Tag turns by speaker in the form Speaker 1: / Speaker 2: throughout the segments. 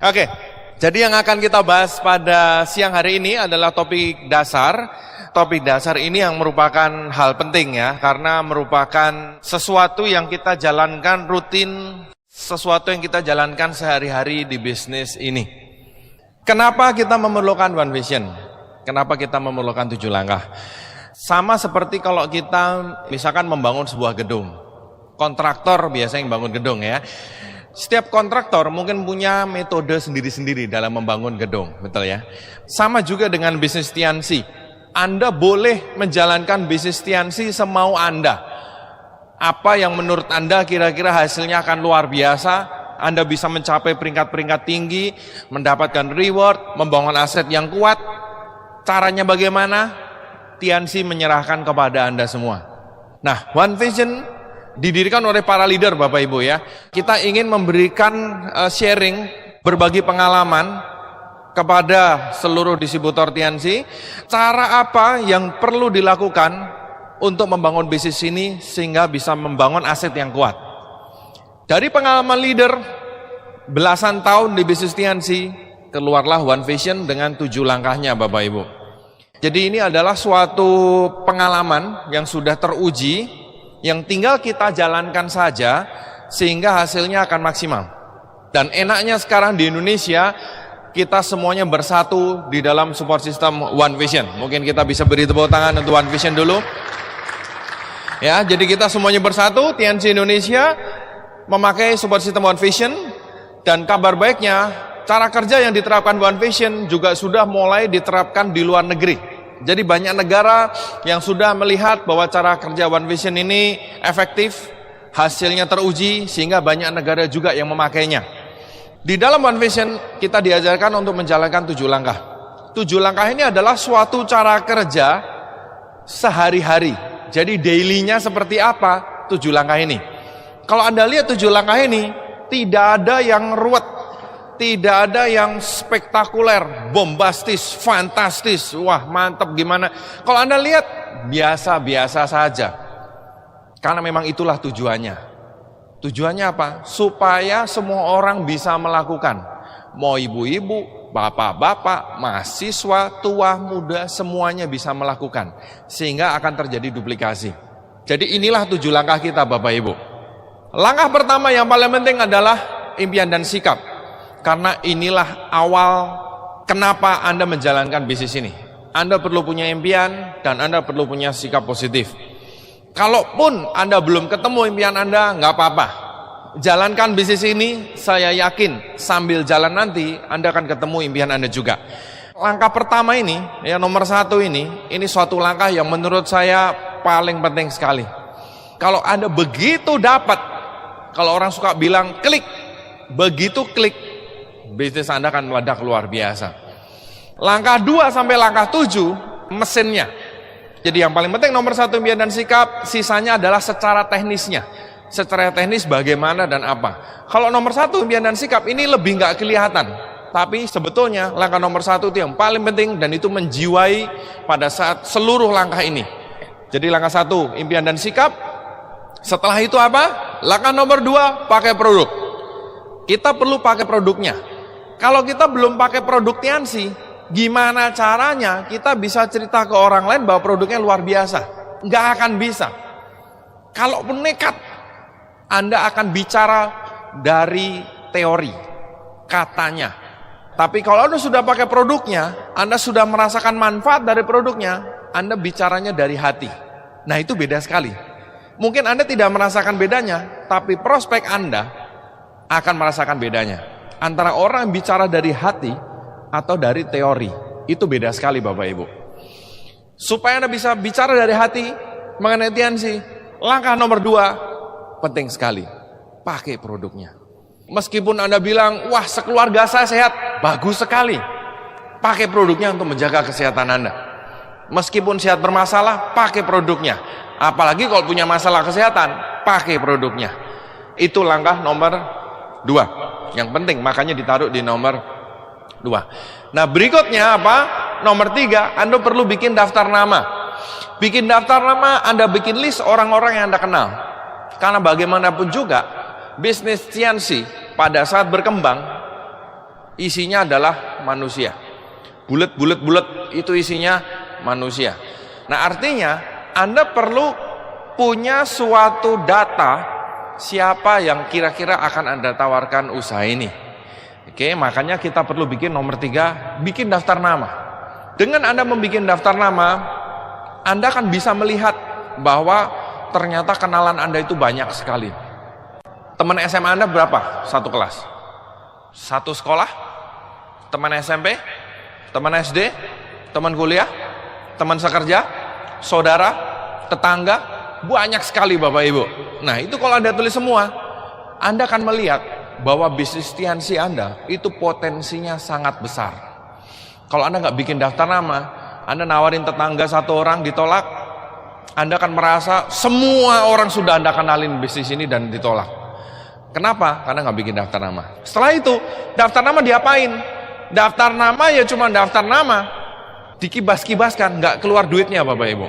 Speaker 1: Oke, jadi yang akan kita bahas pada siang hari ini adalah topik dasar. Topik dasar ini yang merupakan hal penting ya, karena merupakan sesuatu yang kita jalankan rutin, sesuatu yang kita jalankan sehari-hari di bisnis ini. Kenapa kita memerlukan One Vision? Kenapa kita memerlukan 7 langkah? Sama seperti kalau kita misalkan membangun sebuah gedung. Kontraktor biasanya yang bangun gedung ya. Setiap kontraktor mungkin punya metode sendiri-sendiri dalam membangun gedung, betul ya? Sama juga dengan bisnis Tiansi. Anda boleh menjalankan bisnis Tiansi semau Anda. Apa yang menurut Anda kira-kira hasilnya akan luar biasa, Anda bisa mencapai peringkat-peringkat tinggi, mendapatkan reward, membangun aset yang kuat. Caranya bagaimana? Tiansi menyerahkan kepada Anda semua. Nah, One Vision didirikan oleh para leader Bapak Ibu ya. Kita ingin memberikan sharing, berbagi pengalaman kepada seluruh distributor Tiansi. Cara apa yang perlu dilakukan untuk membangun bisnis ini sehingga bisa membangun aset yang kuat. Dari pengalaman leader belasan tahun di bisnis Tiansi, keluarlah One Vision dengan 7 langkahnya Bapak Ibu. Jadi ini adalah suatu pengalaman yang sudah teruji, yang tinggal kita jalankan saja sehingga hasilnya akan maksimal. Dan enaknya sekarang di Indonesia kita semuanya bersatu di dalam support system One Vision. Mungkin kita bisa beri tepuk tangan untuk One Vision dulu. Ya, jadi kita semuanya bersatu, Tiansi Indonesia memakai support system One Vision, dan kabar baiknya cara kerja yang diterapkan One Vision juga sudah mulai diterapkan di luar negeri. Jadi banyak negara yang sudah melihat bahwa cara kerja One Vision ini efektif, hasilnya teruji, sehingga banyak negara juga yang memakainya. Di dalam One Vision kita diajarkan untuk menjalankan 7 langkah. 7 langkah ini adalah suatu cara kerja sehari-hari. Jadi daily-nya seperti apa 7 langkah ini. Kalau Anda lihat 7 langkah ini, tidak ada yang ruwet. Tidak ada yang spektakuler, bombastis, fantastis, wah mantap gimana. Kalau Anda lihat, biasa-biasa saja. Karena memang itulah tujuannya. Tujuannya apa? Supaya semua orang bisa melakukan. Mau ibu-ibu, bapak-bapak, mahasiswa, tua, muda, semuanya bisa melakukan. Sehingga akan terjadi duplikasi. Jadi inilah 7 langkah kita Bapak Ibu. Langkah pertama yang paling penting adalah impian dan sikap. Karena inilah awal kenapa Anda menjalankan bisnis ini. Anda perlu punya impian dan Anda perlu punya sikap positif. Kalaupun Anda belum ketemu impian Anda, nggak apa-apa. Jalankan bisnis ini, saya yakin sambil jalan nanti Anda akan ketemu impian Anda juga. Langkah pertama ini, yang nomor 1 ini suatu langkah yang menurut saya paling penting sekali. Kalau Anda begitu dapat, kalau orang suka bilang klik, begitu klik, bisnis Anda akan meledak luar biasa. Langkah 2 sampai langkah 7, mesinnya. Jadi yang paling penting nomor 1 impian dan sikap, sisanya adalah secara teknisnya. Secara teknis bagaimana dan apa. Kalau nomor 1 impian dan sikap ini lebih nggak kelihatan. Tapi sebetulnya langkah nomor 1 itu yang paling penting dan itu menjiwai pada saat seluruh langkah ini. Jadi langkah 1 impian dan sikap. Setelah itu apa? Langkah nomor 2 pakai produk. Kita perlu pakai produknya. Kalau kita belum pakai produk Tiansi, gimana caranya kita bisa cerita ke orang lain bahwa produknya luar biasa? Nggak akan bisa. Kalaupun nekat, Anda akan bicara dari teori, katanya. Tapi kalau Anda sudah pakai produknya, Anda sudah merasakan manfaat dari produknya, Anda bicaranya dari hati. Nah itu beda sekali. Mungkin Anda tidak merasakan bedanya, tapi prospek Anda akan merasakan bedanya. Antara orang yang bicara dari hati atau dari teori, itu beda sekali Bapak Ibu. Supaya Anda bisa bicara dari hati mengenai Tiansi, langkah nomor 2 penting sekali, pakai produknya. Meskipun Anda bilang, wah sekeluarga saya sehat, bagus sekali. Pakai produknya untuk menjaga kesehatan Anda. Meskipun sehat bermasalah, pakai produknya. Apalagi kalau punya masalah kesehatan, pakai produknya. Itu langkah nomor 2 yang penting, makanya ditaruh di nomor 2. Nah berikutnya apa? Nomor 3, Anda perlu bikin daftar nama. Bikin daftar nama, Anda bikin list orang-orang yang Anda kenal. Karena bagaimanapun juga bisnis Tiansi pada saat berkembang isinya adalah manusia. Bulet itu isinya manusia. Nah, artinya Anda perlu punya suatu data siapa yang kira-kira akan Anda tawarkan usaha ini. Oke, makanya kita perlu bikin nomor 3, bikin daftar nama. Dengan Anda membuat daftar nama, Anda akan bisa melihat bahwa ternyata kenalan Anda itu banyak sekali. Teman SMA Anda berapa? Satu kelas? Satu sekolah? Teman SMP? Teman SD? Teman kuliah? Teman sekerja? Saudara? Tetangga? Banyak sekali Bapak Ibu. Nah, itu kalau Anda tulis semua, Anda akan melihat bahwa bisnis Tiansi Anda itu potensinya sangat besar. Kalau Anda nggak bikin daftar nama, Anda nawarin tetangga satu orang ditolak, Anda akan merasa semua orang sudah Anda kenalin bisnis ini dan ditolak. Kenapa? Karena nggak bikin daftar nama. Setelah itu, daftar nama diapain? Daftar nama ya cuma daftar nama, dikibas-kibaskan, nggak keluar duitnya Bapak Ibu.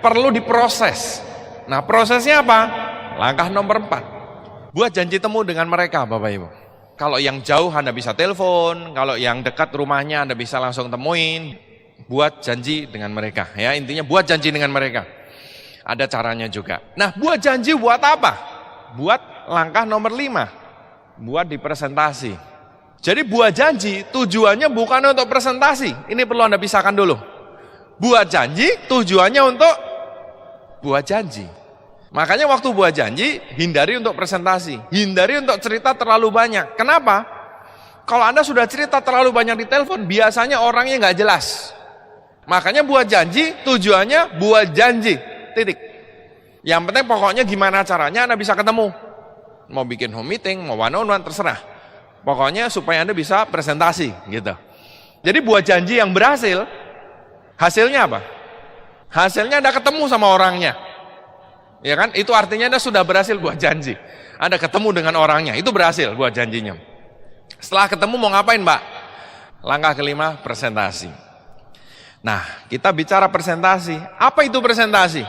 Speaker 1: Perlu diproses. Nah, prosesnya apa? Langkah nomor 4. Buat janji temu dengan mereka Bapak Ibu. Kalau yang jauh Anda bisa telepon, kalau yang dekat rumahnya Anda bisa langsung temuin. Buat janji dengan mereka. Ya, intinya buat janji dengan mereka. Ada caranya juga. Nah, buat janji buat apa? Buat langkah nomor 5. Buat dipresentasi. Jadi buat janji tujuannya bukan untuk presentasi. Ini perlu Anda pisahkan dulu. Buat janji tujuannya untuk buat janji. Makanya waktu buat janji, hindari untuk presentasi. Hindari untuk cerita terlalu banyak. Kenapa? Kalau Anda sudah cerita terlalu banyak di telepon, biasanya orangnya nggak jelas. Makanya buat janji, tujuannya buat janji. Titik. Yang penting pokoknya gimana caranya Anda bisa ketemu. Mau bikin home meeting, mau one on one, terserah. Pokoknya supaya Anda bisa presentasi gitu. Jadi buat janji yang berhasil, hasilnya apa? Hasilnya Anda ketemu sama orangnya. Ya kan? Itu artinya Anda sudah berhasil buat janji. Anda ketemu dengan orangnya, itu berhasil buat janjinya. Setelah ketemu mau ngapain, Mbak? Langkah kelima, presentasi. Nah, kita bicara presentasi. Apa itu presentasi?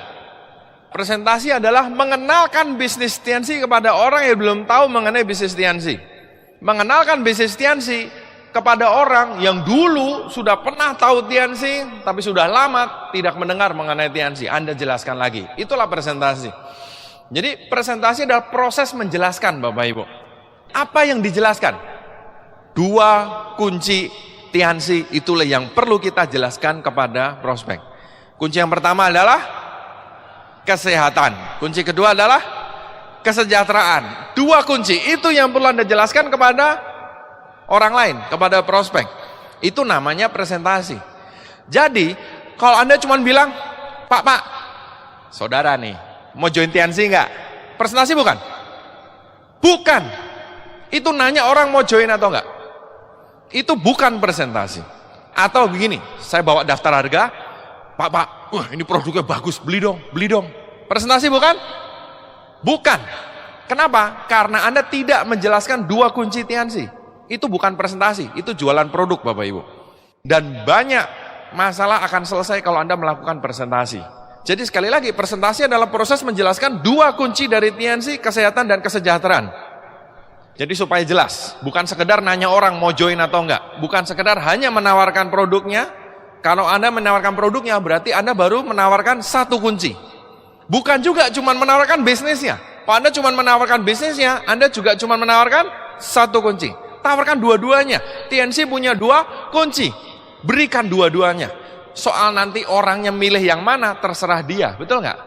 Speaker 1: Presentasi adalah mengenalkan bisnis Tiansi kepada orang yang belum tahu mengenai bisnis Tiansi. Mengenalkan bisnis Tiansi kepada orang yang dulu sudah pernah tahu Tiansi, tapi sudah lama tidak mendengar mengenai Tiansi. Anda jelaskan lagi. Itulah presentasi. Jadi presentasi adalah proses menjelaskan Bapak Ibu. Apa yang dijelaskan? 2 kunci Tiansi itulah yang perlu kita jelaskan kepada prospek. Kunci yang pertama adalah kesehatan. Kunci kedua adalah kesejahteraan. 2 kunci itu yang perlu Anda jelaskan kepada orang lain, kepada prospek. Itu namanya presentasi. Jadi, kalau Anda cuma bilang, Pak, saudara nih, mau join Tiansi enggak? Presentasi bukan? Bukan. Itu nanya orang mau join atau enggak. Itu bukan presentasi. Atau begini, saya bawa daftar harga, Pak, wah ini produknya bagus, beli dong. Presentasi bukan? Bukan. Kenapa? Karena Anda tidak menjelaskan 2 kunci Tiansi. Itu bukan presentasi, itu jualan produk Bapak Ibu. Dan banyak masalah akan selesai kalau Anda melakukan presentasi. Jadi sekali lagi, presentasi adalah proses menjelaskan 2 kunci dari Tiansi, kesehatan dan kesejahteraan. Jadi supaya jelas, bukan sekedar nanya orang mau join atau enggak. Bukan sekedar hanya menawarkan produknya. Kalau Anda menawarkan produknya, berarti Anda baru menawarkan 1 kunci. Bukan juga cuma menawarkan bisnisnya. Kalau Anda cuma menawarkan bisnisnya, Anda juga cuma menawarkan 1 kunci. Tawarkan dua-duanya. Tiansi punya 2 kunci. Berikan dua-duanya. Soal nanti orangnya milih yang mana, terserah dia. Betul nggak?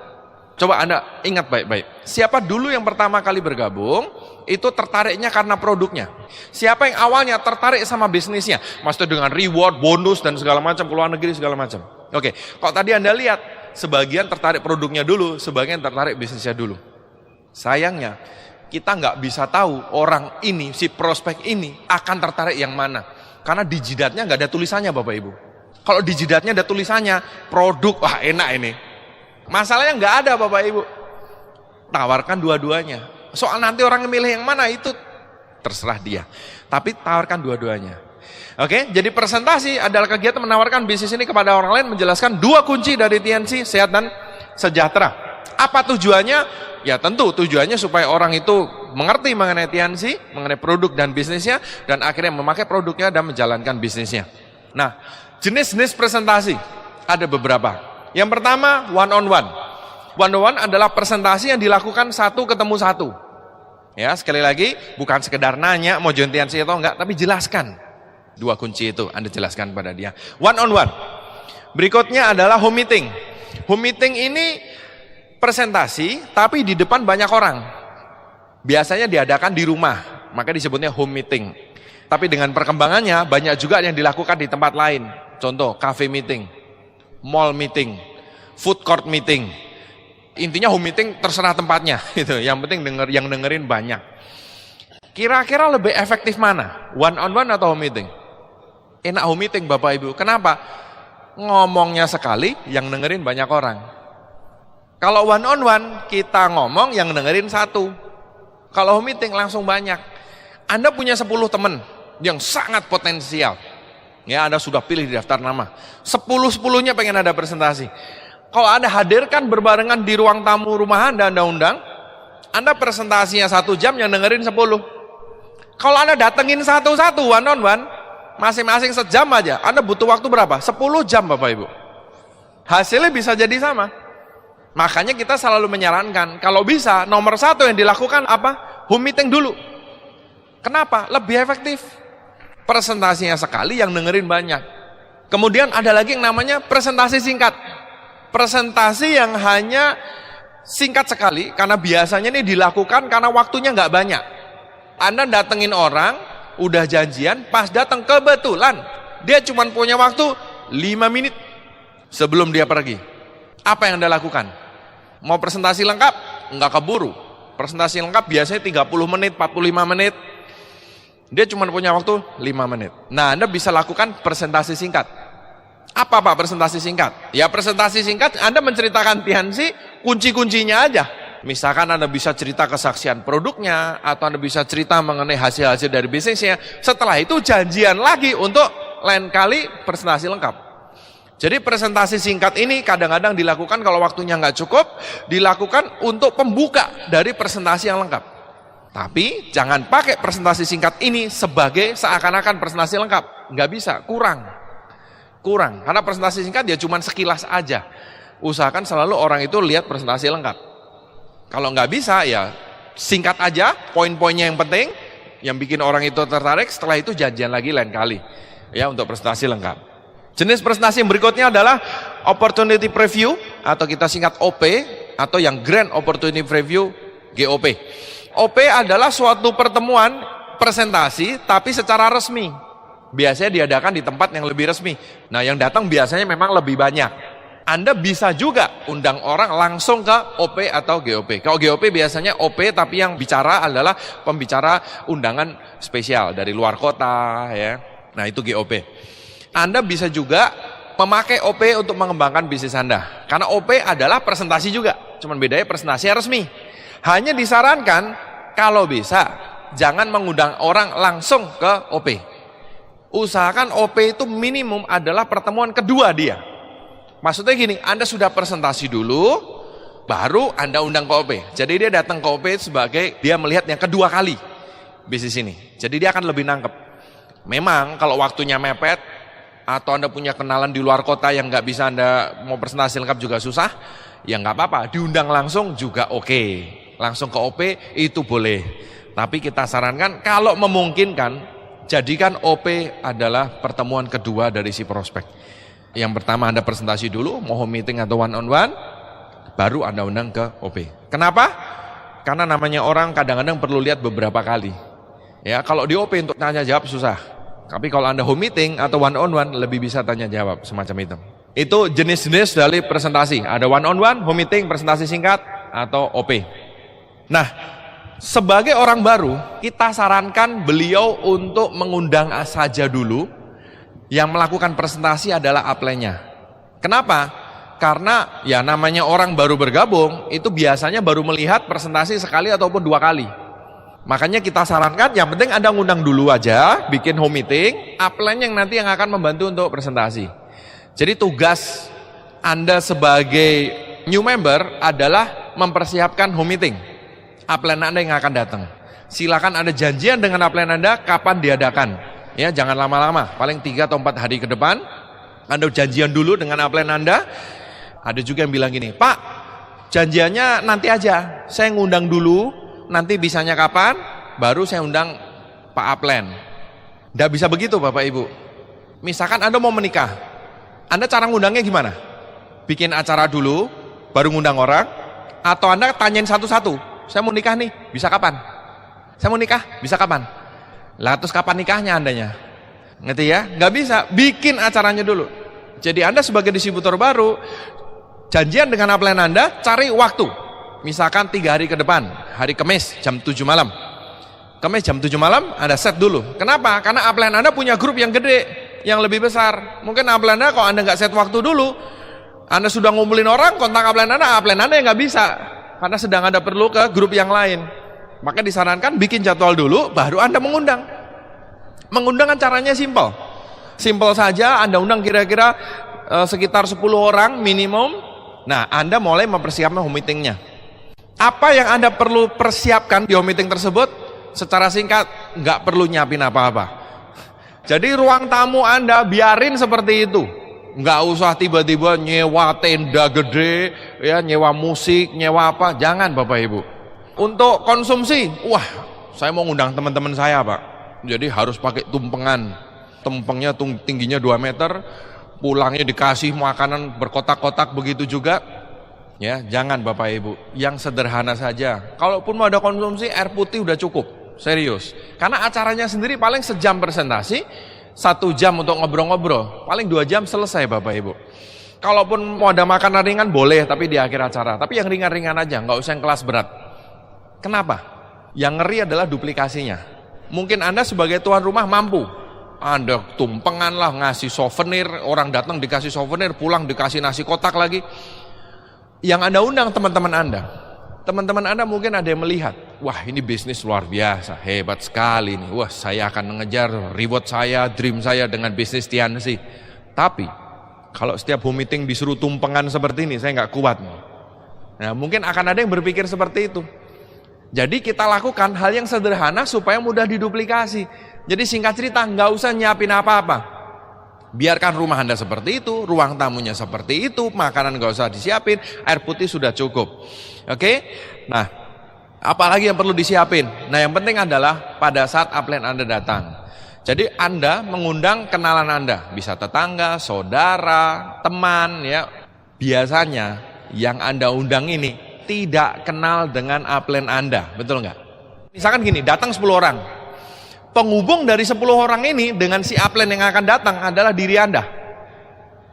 Speaker 1: Coba Anda ingat baik-baik. Siapa dulu yang pertama kali bergabung, itu tertariknya karena produknya. Siapa yang awalnya tertarik sama bisnisnya, maksudnya dengan reward, bonus, dan segala macam, keluar negeri, segala macam. Oke, kalau tadi Anda lihat, sebagian tertarik produknya dulu, sebagian tertarik bisnisnya dulu. Sayangnya, kita nggak bisa tahu orang ini, si prospek ini akan tertarik yang mana. Karena di jidatnya nggak ada tulisannya Bapak Ibu. Kalau di jidatnya ada tulisannya, produk, wah enak ini. Masalahnya nggak ada Bapak Ibu. Tawarkan dua-duanya. Soal nanti orang yang milih yang mana itu terserah dia. Tapi tawarkan dua-duanya. Oke, jadi presentasi adalah kegiatan menawarkan bisnis ini kepada orang lain, menjelaskan 2 kunci dari Tiansi, sehat dan sejahtera. Apa tujuannya? Ya tentu tujuannya supaya orang itu mengerti mengenai TNC, mengenai produk dan bisnisnya, dan akhirnya memakai produknya dan menjalankan bisnisnya. Nah, jenis-jenis presentasi ada beberapa. Yang pertama, one on one. One on one adalah presentasi yang dilakukan satu ketemu satu. Ya, sekali lagi, bukan sekedar nanya mau join TNC atau enggak, tapi jelaskan. Dua kunci itu Anda jelaskan pada dia. One on one. Berikutnya adalah home meeting. Home meeting ini presentasi, tapi di depan banyak orang. Biasanya diadakan di rumah, maka disebutnya home meeting. Tapi dengan perkembangannya, banyak juga yang dilakukan di tempat lain. Contoh, cafe meeting, mall meeting, food court meeting. Intinya home meeting terserah tempatnya, gitu. Yang penting yang dengerin banyak. Kira-kira lebih efektif mana? One on one atau home meeting? Enak home meeting Bapak Ibu. Kenapa? Ngomongnya sekali, yang dengerin banyak orang. Kalau one on one, kita ngomong yang dengerin satu. Kalau home meeting langsung banyak. Anda punya 10 teman yang sangat potensial. Ya, Anda sudah pilih di daftar nama. 10-10-nya pengen ada presentasi. Kalau Anda hadirkan berbarengan di ruang tamu rumah Anda undang, Anda presentasinya 1 jam, yang dengerin 10. Kalau Anda datengin satu-satu one on one, masing-masing sejam aja, Anda butuh waktu berapa? 10 jam Bapak Ibu. Hasilnya bisa jadi sama. Makanya kita selalu menyarankan, kalau bisa nomor 1 yang dilakukan apa? Home meeting dulu. Kenapa? Lebih efektif. Presentasinya sekali, yang dengerin banyak. Kemudian ada lagi yang namanya presentasi singkat. Presentasi yang hanya singkat sekali, karena biasanya ini dilakukan karena waktunya nggak banyak. Anda datengin orang, udah janjian, pas datang kebetulan dia cuma punya waktu 5 menit sebelum dia pergi. Apa yang Anda lakukan? Mau presentasi lengkap? Nggak keburu. Presentasi lengkap biasanya 30 menit, 45 menit. Dia cuma punya waktu 5 menit. Nah, Anda bisa lakukan presentasi singkat. Apa Pak presentasi singkat? Ya, presentasi singkat Anda menceritakan TNC, kunci-kuncinya aja. Misalkan Anda bisa cerita kesaksian produknya, atau Anda bisa cerita mengenai hasil-hasil dari bisnisnya. Setelah itu janjian lagi untuk lain kali presentasi lengkap. Jadi presentasi singkat ini kadang-kadang dilakukan kalau waktunya nggak cukup, dilakukan untuk pembuka dari presentasi yang lengkap. Tapi jangan pakai presentasi singkat ini sebagai seakan-akan presentasi lengkap. Nggak bisa, kurang. Karena presentasi singkat dia cuma sekilas aja. Usahakan selalu orang itu lihat presentasi lengkap. Kalau nggak bisa ya singkat aja, poin-poinnya yang penting, yang bikin orang itu tertarik, setelah itu janjian lagi lain kali. Ya, untuk presentasi lengkap. Jenis presentasi yang berikutnya adalah Opportunity Preview, atau kita singkat OP, atau yang Grand Opportunity Preview, GOP. OP adalah suatu pertemuan presentasi tapi secara resmi. Biasanya diadakan di tempat yang lebih resmi. Nah, yang datang biasanya memang lebih banyak. Anda bisa juga undang orang langsung ke OP atau GOP. Kalau GOP biasanya OP, tapi yang bicara adalah pembicara undangan spesial dari luar kota, ya. Nah, itu GOP. Anda bisa juga memakai OP untuk mengembangkan bisnis Anda. Karena OP adalah presentasi juga, cuman bedanya presentasinya resmi. Hanya disarankan kalau bisa jangan mengundang orang langsung ke OP. Usahakan OP itu minimum adalah pertemuan kedua dia. Maksudnya gini, Anda sudah presentasi dulu, baru Anda undang ke OP. Jadi dia datang ke OP sebagai dia melihat yang kedua kali bisnis ini. Jadi dia akan lebih nangkep. Memang kalau waktunya mepet, atau Anda punya kenalan di luar kota yang nggak bisa Anda mau presentasi lengkap juga susah, ya nggak apa-apa, diundang langsung juga oke. Langsung ke OP itu boleh. Tapi kita sarankan kalau memungkinkan, jadikan OP adalah pertemuan kedua dari si prospek. Yang pertama Anda presentasi dulu, mau home meeting atau one on one, baru Anda undang ke OP. Kenapa? Karena namanya orang kadang-kadang perlu lihat beberapa kali. Ya, kalau di OP untuk tanya jawab susah. Tapi kalau Anda home meeting atau one on one lebih bisa tanya jawab semacam itu. Itu jenis-jenis dari presentasi. Ada one on one, home meeting, presentasi singkat, atau OP. Nah, sebagai orang baru, kita sarankan beliau untuk mengundang saja dulu. Yang melakukan presentasi adalah upline-nya. Kenapa? Karena ya namanya orang baru bergabung, itu biasanya baru melihat presentasi sekali ataupun 2 kali. Makanya kita sarankan yang penting Anda ngundang dulu aja, bikin home meeting, upline yang nanti yang akan membantu untuk presentasi. Jadi tugas Anda sebagai new member adalah mempersiapkan home meeting. Upline Anda yang akan datang. Silakan ada janjian dengan upline Anda kapan diadakan. Ya, jangan lama-lama, paling 3 atau 4 hari ke depan Anda janjian dulu dengan upline Anda. Ada juga yang bilang gini, Pak, janjiannya nanti aja, saya ngundang dulu, nanti bisanya kapan, baru saya undang Pak upline. Nggak bisa begitu Bapak Ibu. Misalkan Anda mau menikah, Anda cara ngundangnya gimana? Bikin acara dulu, baru ngundang orang, atau Anda tanyain satu-satu, saya mau nikah nih, bisa kapan? Saya mau nikah, bisa kapan? Lah terus kapan nikahnya Andanya? Ngerti ya? Nggak bisa, bikin acaranya dulu. Jadi Anda sebagai distributor baru, janjian dengan upline Anda, cari waktu. Misalkan 3 hari ke depan, hari Kamis jam 7 malam. Kamis jam 7 malam, Anda set dulu. Kenapa? Karena upline Anda punya grup yang gede, yang lebih besar. Mungkin upline Anda kalau Anda nggak set waktu dulu, Anda sudah ngumpulin orang, kontak upline Anda yang nggak bisa. Karena sedang Anda perlu ke grup yang lain. Maka disarankan bikin jadwal dulu, baru Anda mengundang. Mengundang kan caranya simpel. Simpel saja, Anda undang kira-kira sekitar 10 orang minimum. Nah, Anda mulai mempersiapkan home meetingnya. Apa yang Anda perlu persiapkan di home meeting tersebut? Secara singkat, nggak perlu nyiapin apa-apa. Jadi ruang tamu Anda biarin seperti itu. Nggak usah tiba-tiba nyewa tenda gede, ya, nyewa musik, nyewa apa. Jangan Bapak Ibu. Untuk konsumsi, wah, saya mau ngundang teman-teman saya Pak. Jadi harus pakai tumpengan. Tumpengnya tingginya 2 meter, pulangnya dikasih makanan berkotak-kotak begitu juga. Ya, jangan Bapak Ibu. Yang sederhana saja. Kalaupun mau ada konsumsi, air putih udah cukup. Serius. Karena acaranya sendiri paling sejam presentasi, 1 jam untuk ngobrol-ngobrol. Paling 2 jam selesai Bapak Ibu. Kalaupun mau ada makanan ringan boleh, tapi di akhir acara. Tapi yang ringan-ringan aja, nggak usah yang kelas berat. Kenapa? Yang ngeri adalah duplikasinya. Mungkin Anda sebagai tuan rumah mampu. Anda tumpengan lah, ngasih souvenir, orang datang dikasih souvenir, pulang dikasih nasi kotak lagi. Yang Anda undang teman-teman Anda. Teman-teman Anda mungkin ada yang melihat, wah ini bisnis luar biasa, hebat sekali nih. Wah, saya akan mengejar reward saya, dream saya dengan bisnis TNC. Tapi kalau setiap home meeting disuruh tumpengan seperti ini, saya nggak kuat. Nah, mungkin akan ada yang berpikir seperti itu. Jadi kita lakukan hal yang sederhana supaya mudah diduplikasi. Jadi singkat cerita, nggak usah nyiapin apa-apa. Biarkan rumah Anda seperti itu, ruang tamunya seperti itu, makanan nggak usah disiapin, air putih sudah cukup. Oke? Nah, apalagi yang perlu disiapin? Nah, yang penting adalah pada saat upline Anda datang. Jadi Anda mengundang kenalan Anda, bisa tetangga, saudara, teman, ya. Biasanya yang Anda undang ini tidak kenal dengan upline Anda, betul nggak? Misalkan gini, datang 10 orang. Penghubung dari 10 orang ini dengan si upline yang akan datang adalah diri Anda.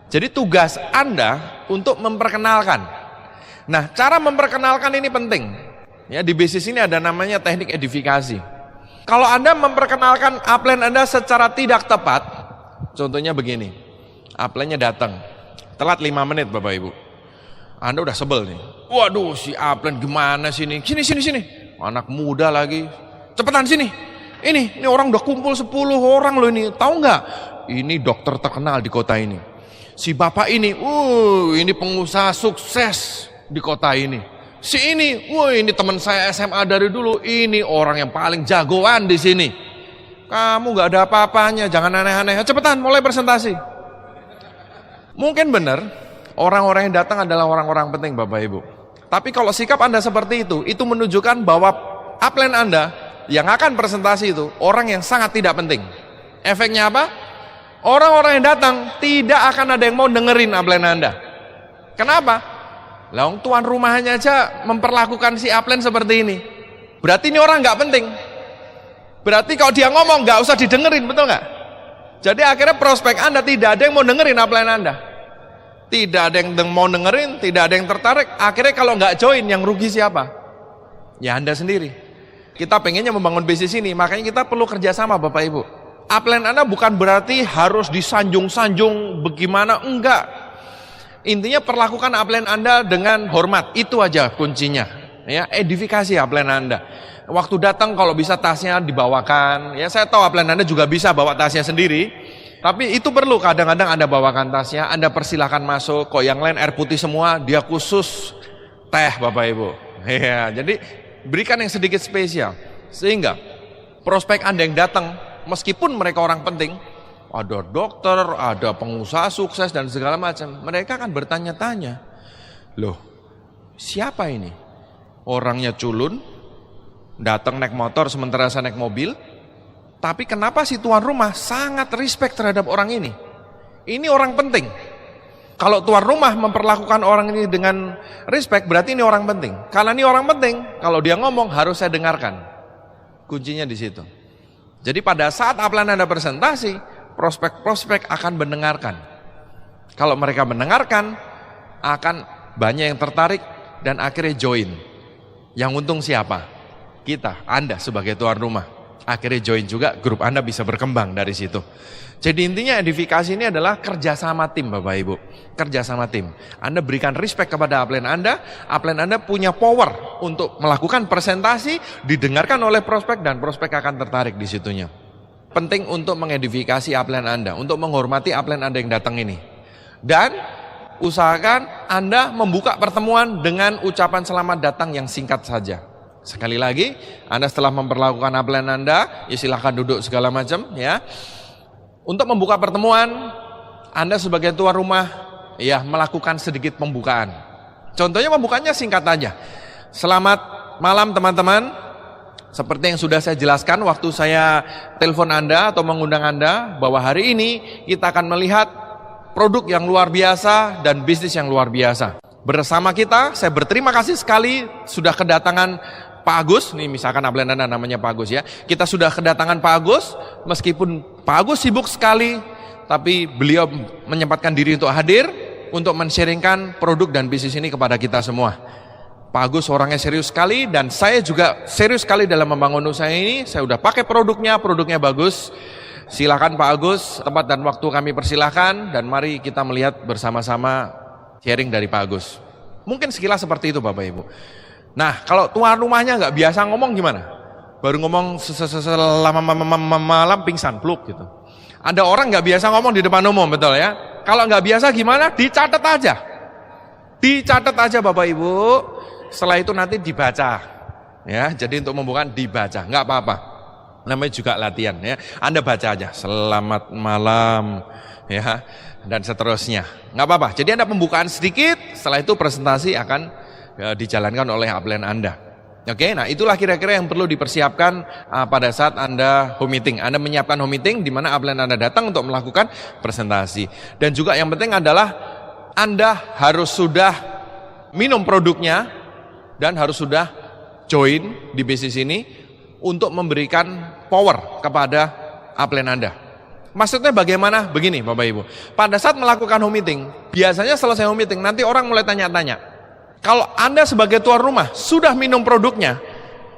Speaker 1: Jadi tugas Anda untuk memperkenalkan. Nah, cara memperkenalkan ini penting. Ya, di bisnis ini ada namanya teknik edifikasi. Kalau Anda memperkenalkan upline Anda secara tidak tepat, contohnya begini. Upline-nya datang, telat 5 menit Bapak Ibu. Anda udah sebel nih. Waduh, si upline gimana sih ini? Sini. Anak muda lagi. Cepetan sini. Ini orang udah kumpul 10 orang loh ini. Tahu nggak? Ini dokter terkenal di kota ini. Si bapak ini, ini pengusaha sukses di kota ini. Si ini, ini teman saya SMA dari dulu. Ini orang yang paling jagoan di sini. Kamu nggak ada apa-apanya, jangan aneh-aneh. Cepetan, mulai presentasi. Mungkin benar, orang-orang yang datang adalah orang-orang penting Bapak Ibu. Tapi kalau sikap Anda seperti itu menunjukkan bahwa upline Anda yang akan presentasi itu orang yang sangat tidak penting. Efeknya apa? Orang-orang yang datang tidak akan ada yang mau dengerin upline Anda. Kenapa? Lah tuan rumahnya aja memperlakukan si upline seperti ini. Berarti ini orang nggak penting. Berarti kalau dia ngomong nggak usah didengerin, betul nggak? Jadi akhirnya prospek Anda tidak ada yang mau dengerin upline Anda. Tidak ada yang mau dengerin, tidak ada yang tertarik. Akhirnya kalau nggak join, yang rugi siapa? Ya Anda sendiri. Kita pengennya membangun bisnis ini, makanya kita perlu kerjasama Bapak Ibu. Upline Anda bukan berarti harus disanjung-sanjung bagaimana, enggak. Intinya perlakukan upline Anda dengan hormat, itu aja kuncinya. Ya, edifikasi upline Anda. Waktu datang kalau bisa tasnya dibawakan. Ya, saya tahu upline Anda juga bisa bawa tasnya sendiri. Tapi itu perlu kadang-kadang Anda bawakan tasnya, Anda persilahkan masuk. Kok yang lain air putih semua, dia khusus teh Bapak Ibu. Ya, jadi berikan yang sedikit spesial. Sehingga prospek Anda yang datang, meskipun mereka orang penting, ada dokter, ada pengusaha sukses dan segala macam, mereka akan bertanya-tanya, loh siapa ini? Orangnya culun, datang naik motor sementara saya naik mobil, tapi kenapa si tuan rumah sangat respect terhadap orang ini? Ini orang penting. Kalau tuan rumah memperlakukan orang ini dengan respect, berarti ini orang penting. Karena ini orang penting, kalau dia ngomong harus saya dengarkan. Kuncinya di situ. Jadi pada saat upline Anda presentasi, prospek-prospek akan mendengarkan. Kalau mereka mendengarkan, akan banyak yang tertarik dan akhirnya join. Yang untung siapa? Kita, Anda sebagai tuan rumah. Akhirnya join juga, grup Anda bisa berkembang dari situ. Jadi intinya edifikasi ini adalah kerjasama tim Bapak Ibu. Kerjasama tim. Anda berikan respect kepada upline Anda punya power untuk melakukan presentasi, didengarkan oleh prospek dan prospek akan tertarik di situnya. Penting untuk mengedifikasi upline Anda, untuk menghormati upline Anda yang datang ini. Dan usahakan Anda membuka pertemuan dengan ucapan selamat datang yang singkat saja. Sekali lagi, Anda setelah memperlakukan upline Anda, ya silahkan duduk segala macam ya. Untuk membuka pertemuan, Anda sebagai tuan rumah ya melakukan sedikit pembukaan. Contohnya pembukaannya singkat aja. Selamat malam teman-teman. Seperti yang sudah saya jelaskan waktu saya telepon Anda atau mengundang Anda bahwa hari ini kita akan melihat produk yang luar biasa dan bisnis yang luar biasa. Bersama kita, saya berterima kasih sekali sudah kedatangan Pak Agus, nih misalkan upline Anda namanya Pak Agus ya. Kita sudah kedatangan Pak Agus, meskipun Pak Agus sibuk sekali, tapi beliau menyempatkan diri untuk hadir, untuk men-sharingkan produk dan bisnis ini kepada kita semua. Pak Agus orangnya serius sekali, dan saya juga serius sekali dalam membangun usaha ini. Saya udah pakai produknya bagus. Silakan Pak Agus, tempat dan waktu kami persilahkan, dan mari kita melihat bersama-sama sharing dari Pak Agus. Mungkin sekilas seperti itu Bapak Ibu. Nah, kalau tuan rumahnya nggak biasa ngomong gimana? Baru ngomong selama malam pingsan, pluk gitu. Ada orang nggak biasa ngomong di depan umum, betul ya? Kalau nggak biasa gimana? Dicatat aja. Dicatat aja Bapak Ibu. Setelah itu nanti dibaca. Ya, jadi untuk membuka dibaca, nggak apa-apa. Namanya juga latihan ya. Anda baca aja. Selamat malam, ya, dan seterusnya. Nggak apa-apa. Jadi Anda pembukaan sedikit. Setelah itu presentasi akan dijalankan oleh upline Anda. Oke, nah itulah kira-kira yang perlu dipersiapkan pada saat Anda home meeting. Anda menyiapkan home meeting di mana upline Anda datang untuk melakukan presentasi. Dan juga yang penting adalah Anda harus sudah minum produknya dan harus sudah join di bisnis ini untuk memberikan power kepada upline Anda. Maksudnya bagaimana? Begini Bapak Ibu. Pada saat melakukan home meeting, biasanya selesai home meeting nanti orang mulai tanya-tanya. Kalau Anda sebagai tuan rumah sudah minum produknya,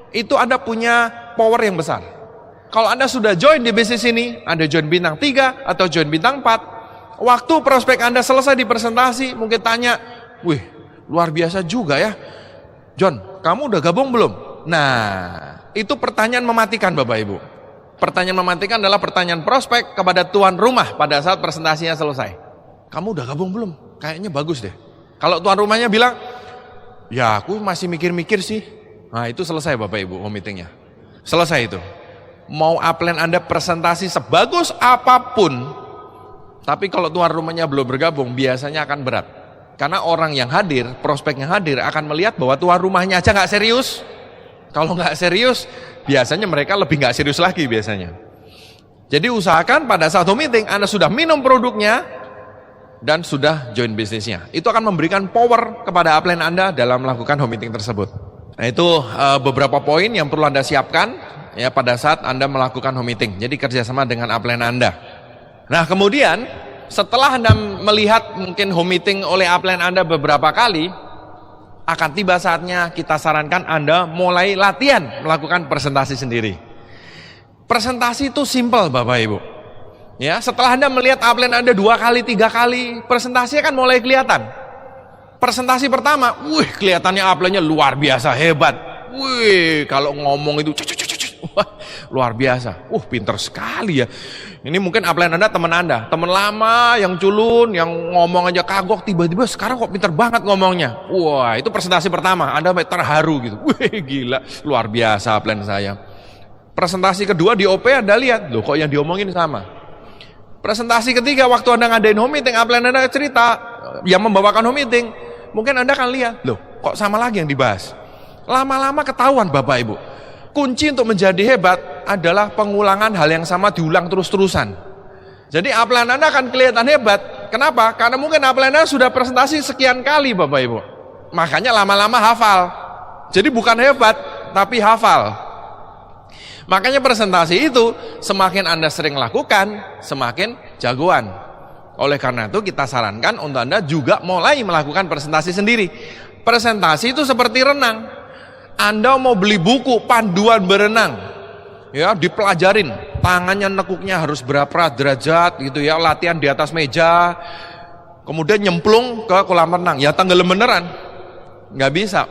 Speaker 1: itu Anda punya power yang besar. Kalau Anda sudah join di bisnis ini, Anda join bintang 3 atau join bintang 4, waktu prospek Anda selesai di presentasi, mungkin tanya, wih luar biasa juga ya, John, kamu udah gabung belum? Nah, itu pertanyaan mematikan Bapak Ibu. Pertanyaan mematikan adalah pertanyaan prospek kepada tuan rumah pada saat presentasinya selesai. Kamu udah gabung belum? Kayaknya bagus deh. Kalau tuan rumahnya bilang, ya aku masih mikir-mikir sih. Nah itu selesai Bapak Ibu home meetingnya. Selesai itu. Mau upline Anda presentasi sebagus apapun, tapi kalau tuan rumahnya belum bergabung, biasanya akan berat. Karena orang yang hadir, prospek yang hadir akan melihat bahwa tuan rumahnya aja nggak serius. Kalau nggak serius, biasanya mereka lebih nggak serius lagi biasanya. Jadi usahakan pada saat home meeting Anda sudah minum produknya dan sudah join bisnisnya. Itu akan memberikan power kepada upline Anda dalam melakukan home meeting tersebut. Nah itu beberapa poin yang perlu Anda siapkan ya pada saat Anda melakukan home meeting. Jadi kerjasama dengan upline Anda. Nah kemudian setelah Anda melihat mungkin home meeting oleh upline Anda beberapa kali, akan tiba saatnya kita sarankan Anda mulai latihan melakukan presentasi sendiri. Presentasi itu simple Bapak Ibu. Ya, setelah Anda melihat upline Anda 2 kali, 3 kali, presentasinya kan mulai kelihatan. Presentasi pertama, wih kelihatannya upline-nya luar biasa hebat. Wih, kalau ngomong itu wah, luar biasa. Pinter sekali ya. Ini mungkin upline Anda, teman lama yang culun, yang ngomong aja kagok, tiba-tiba sekarang kok pinter banget ngomongnya. Wah, itu presentasi pertama, Anda terharu gitu. Wih, gila, luar biasa upline saya. Presentasi kedua di OP Anda lihat, loh kok yang diomongin sama. Presentasi ketiga waktu Anda ngadain home meeting, upline Anda cerita, yang membawakan home meeting, mungkin Anda akan lihat, loh kok sama lagi yang dibahas. Lama-lama ketahuan Bapak Ibu. Kunci untuk menjadi hebat adalah pengulangan hal yang sama diulang terus-terusan. Jadi upline Anda akan kelihatan hebat. Kenapa? Karena mungkin upline Anda sudah presentasi sekian kali Bapak Ibu. Makanya lama-lama hafal. Jadi bukan hebat, tapi hafal. Makanya presentasi itu semakin Anda sering lakukan, semakin jagoan. Oleh karena itu kita sarankan untuk Anda juga mulai melakukan presentasi sendiri. Presentasi itu seperti renang. Anda mau beli buku panduan berenang, ya dipelajarin, tangannya nekuknya harus berapa derajat gitu ya, latihan di atas meja, kemudian nyemplung ke kolam renang, ya tenggelam beneran, nggak bisa.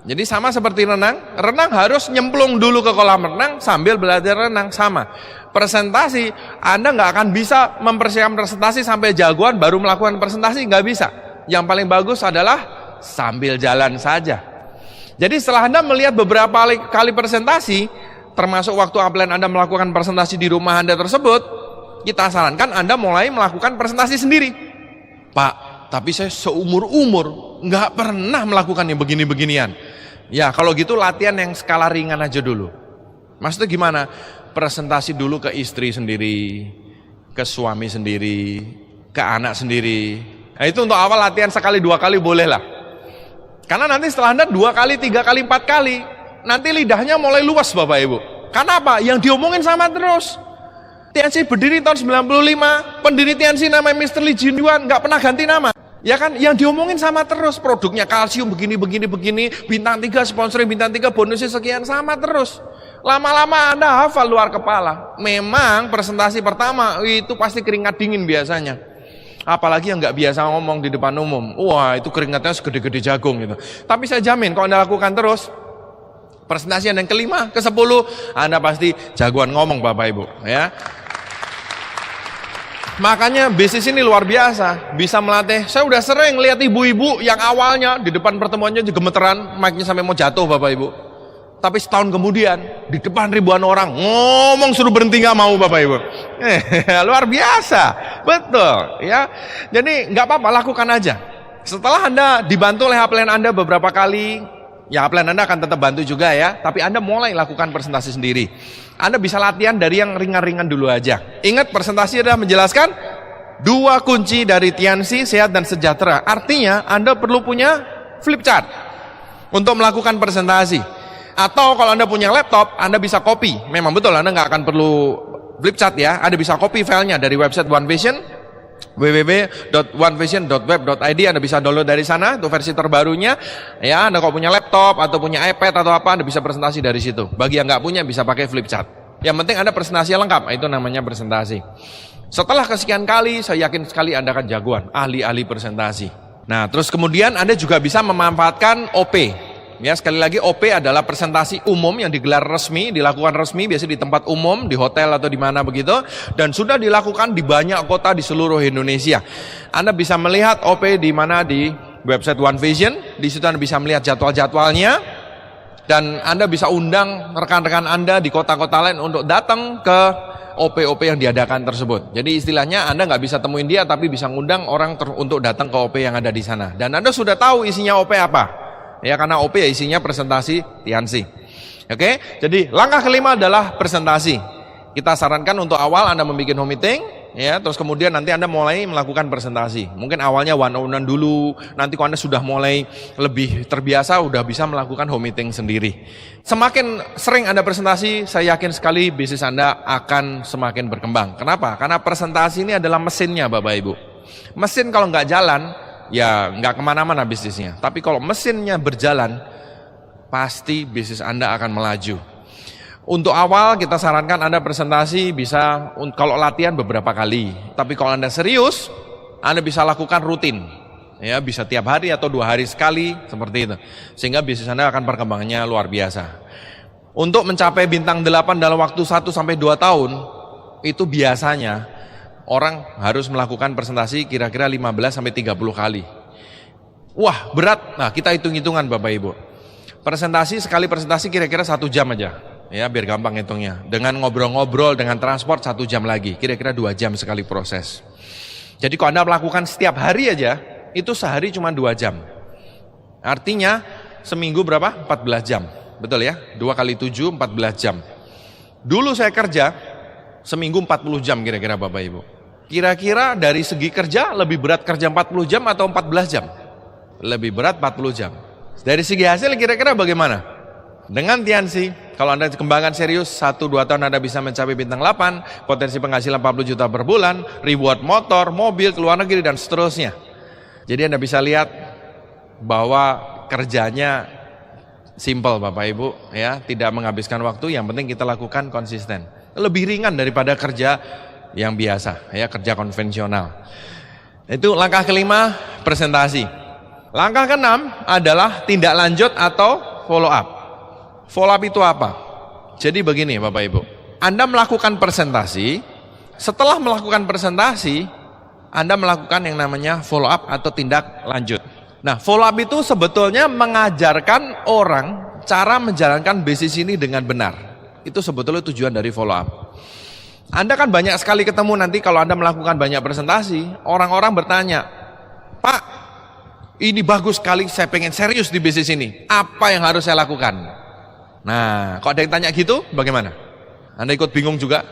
Speaker 1: Jadi sama seperti renang, renang harus nyemplung dulu ke kolam renang sambil belajar renang, sama. Presentasi, Anda nggak akan bisa mempersiapkan presentasi sampai jagoan baru melakukan presentasi, nggak bisa. Yang paling bagus adalah sambil jalan saja. Jadi setelah Anda melihat beberapa kali presentasi, termasuk waktu upline Anda melakukan presentasi di rumah Anda tersebut, kita sarankan Anda mulai melakukan presentasi sendiri. Pak, tapi saya seumur-umur nggak pernah melakukan yang begini-beginian. Ya kalau gitu latihan yang skala ringan aja dulu. Maksudnya gimana? Presentasi dulu ke istri sendiri, ke suami sendiri, ke anak sendiri. Nah itu untuk awal latihan sekali dua kali boleh lah. Karena nanti setelah Anda 2 kali, 3 kali, 4 kali, nanti lidahnya mulai luas Bapak Ibu. Karena apa? Yang diomongin sama terus. TNC berdiri tahun 95, pendiri TNC namanya Mr. Lee Jin Yuan, nggak pernah ganti nama. Ya kan? Yang diomongin sama terus. Produknya kalsium begini, bintang 3, sponsoring bintang 3, bonusnya sekian, sama terus. Lama-lama Anda hafal luar kepala. Memang presentasi pertama itu pasti keringat dingin biasanya. Apalagi yang nggak biasa ngomong di depan umum, wah itu keringatnya segede-gede jagung gitu. Tapi saya jamin kalau Anda lakukan terus, presentasi yang kelima, ke-10, Anda pasti jagoan ngomong Bapak Ibu ya. Makanya bisnis ini luar biasa, bisa melatih. Saya udah sering lihat ibu-ibu yang awalnya di depan pertemuannya gemeteran, mic-nya sampai mau jatuh Bapak Ibu. Tapi setahun kemudian di depan ribuan orang ngomong suruh berhenti nggak mau Bapak Ibu. Luar biasa, betul ya. Jadi nggak apa-apa, lakukan aja. Setelah Anda dibantu oleh upline Anda beberapa kali, ya upline Anda akan tetap bantu juga ya. Tapi Anda mulai lakukan presentasi sendiri. Anda bisa latihan dari yang ringan-ringan dulu aja. Ingat presentasi adalah menjelaskan 2 kunci dari TNC, sehat dan sejahtera. Artinya Anda perlu punya flip chart untuk melakukan presentasi. Atau kalau Anda punya laptop, Anda bisa copy. Memang betul, Anda nggak akan perlu flip chart ya. Anda bisa copy filenya dari website One Vision, www.onevision.web.id. Anda bisa download dari sana, itu versi terbarunya. Ya, Anda kalau punya laptop atau punya iPad atau apa, Anda bisa presentasi dari situ. Bagi yang nggak punya, bisa pakai flip chart. Yang penting Anda presentasinya lengkap, itu namanya presentasi. Setelah kesekian kali, saya yakin sekali Anda akan jagoan, ahli-ahli presentasi. Nah, terus kemudian Anda juga bisa memanfaatkan OP. Ya, sekali lagi OP adalah presentasi umum yang digelar resmi, dilakukan resmi, biasanya di tempat umum, di hotel atau di mana begitu, dan sudah dilakukan di banyak kota di seluruh Indonesia. Anda bisa melihat OP di mana di website One Vision, di situ Anda bisa melihat jadwal-jadwalnya, dan Anda bisa undang rekan-rekan Anda di kota-kota lain untuk datang ke OP-OP yang diadakan tersebut. Jadi istilahnya Anda nggak bisa temuin dia, tapi bisa ngundang orang untuk datang ke OP yang ada di sana. Dan Anda sudah tahu isinya OP apa. Ya karena OP ya isinya presentasi TNC. Oke, jadi langkah kelima adalah presentasi. Kita sarankan untuk awal Anda membuat home meeting, ya, terus kemudian nanti Anda mulai melakukan presentasi. Mungkin awalnya one-on-one dulu, nanti kalau Anda sudah mulai lebih terbiasa, udah bisa melakukan home meeting sendiri. Semakin sering Anda presentasi, saya yakin sekali bisnis Anda akan semakin berkembang. Kenapa? Karena presentasi ini adalah mesinnya Bapak Ibu. Mesin kalau nggak jalan, ya nggak kemana-mana bisnisnya. Tapi kalau mesinnya berjalan, pasti bisnis Anda akan melaju. Untuk awal kita sarankan Anda presentasi bisa, kalau latihan beberapa kali. Tapi kalau Anda serius, Anda bisa lakukan rutin. Ya, bisa tiap hari atau 2 hari sekali, seperti itu. Sehingga bisnis Anda akan perkembangannya luar biasa. Untuk mencapai bintang 8 dalam waktu 1-2 tahun, itu biasanya orang harus melakukan presentasi kira-kira 15-30 kali. Wah, berat. Nah, kita hitung-hitungan Bapak Ibu. Sekali presentasi kira-kira 1 jam aja. Ya, biar gampang hitungnya. Dengan ngobrol-ngobrol, dengan transport 1 jam lagi. Kira-kira 2 jam sekali proses. Jadi kalau Anda melakukan setiap hari aja, itu sehari cuma 2 jam. Artinya seminggu berapa? 14 jam. Betul ya? 2 kali 7, 14 jam. Dulu saya kerja, seminggu 40 jam kira-kira Bapak Ibu. Kira-kira dari segi kerja, lebih berat kerja 40 jam atau 14 jam? Lebih berat 40 jam. Dari segi hasil kira-kira bagaimana? Dengan Tiansi, kalau Anda kembangkan serius, 1-2 tahun Anda bisa mencapai bintang 8, potensi penghasilan 40 juta per bulan, reward motor, mobil, keluar negeri, dan seterusnya. Jadi Anda bisa lihat bahwa kerjanya simple Bapak Ibu, ya, tidak menghabiskan waktu, yang penting kita lakukan konsisten. Lebih ringan daripada kerja yang biasa, ya, kerja konvensional. Itu langkah kelima, presentasi. Langkah keenam adalah tindak lanjut atau follow up. Follow up itu apa? Jadi begini Bapak Ibu, Anda melakukan presentasi, setelah melakukan presentasi, Anda melakukan yang namanya follow up atau tindak lanjut. Nah, follow up itu sebetulnya mengajarkan orang cara menjalankan bisnis ini dengan benar. Itu sebetulnya tujuan dari follow up. Anda kan banyak sekali ketemu nanti kalau Anda melakukan banyak presentasi, orang-orang bertanya, Pak, ini bagus sekali, saya pengen serius di bisnis ini. Apa yang harus saya lakukan? Nah, kalau ada yang tanya gitu, bagaimana? Anda ikut bingung juga?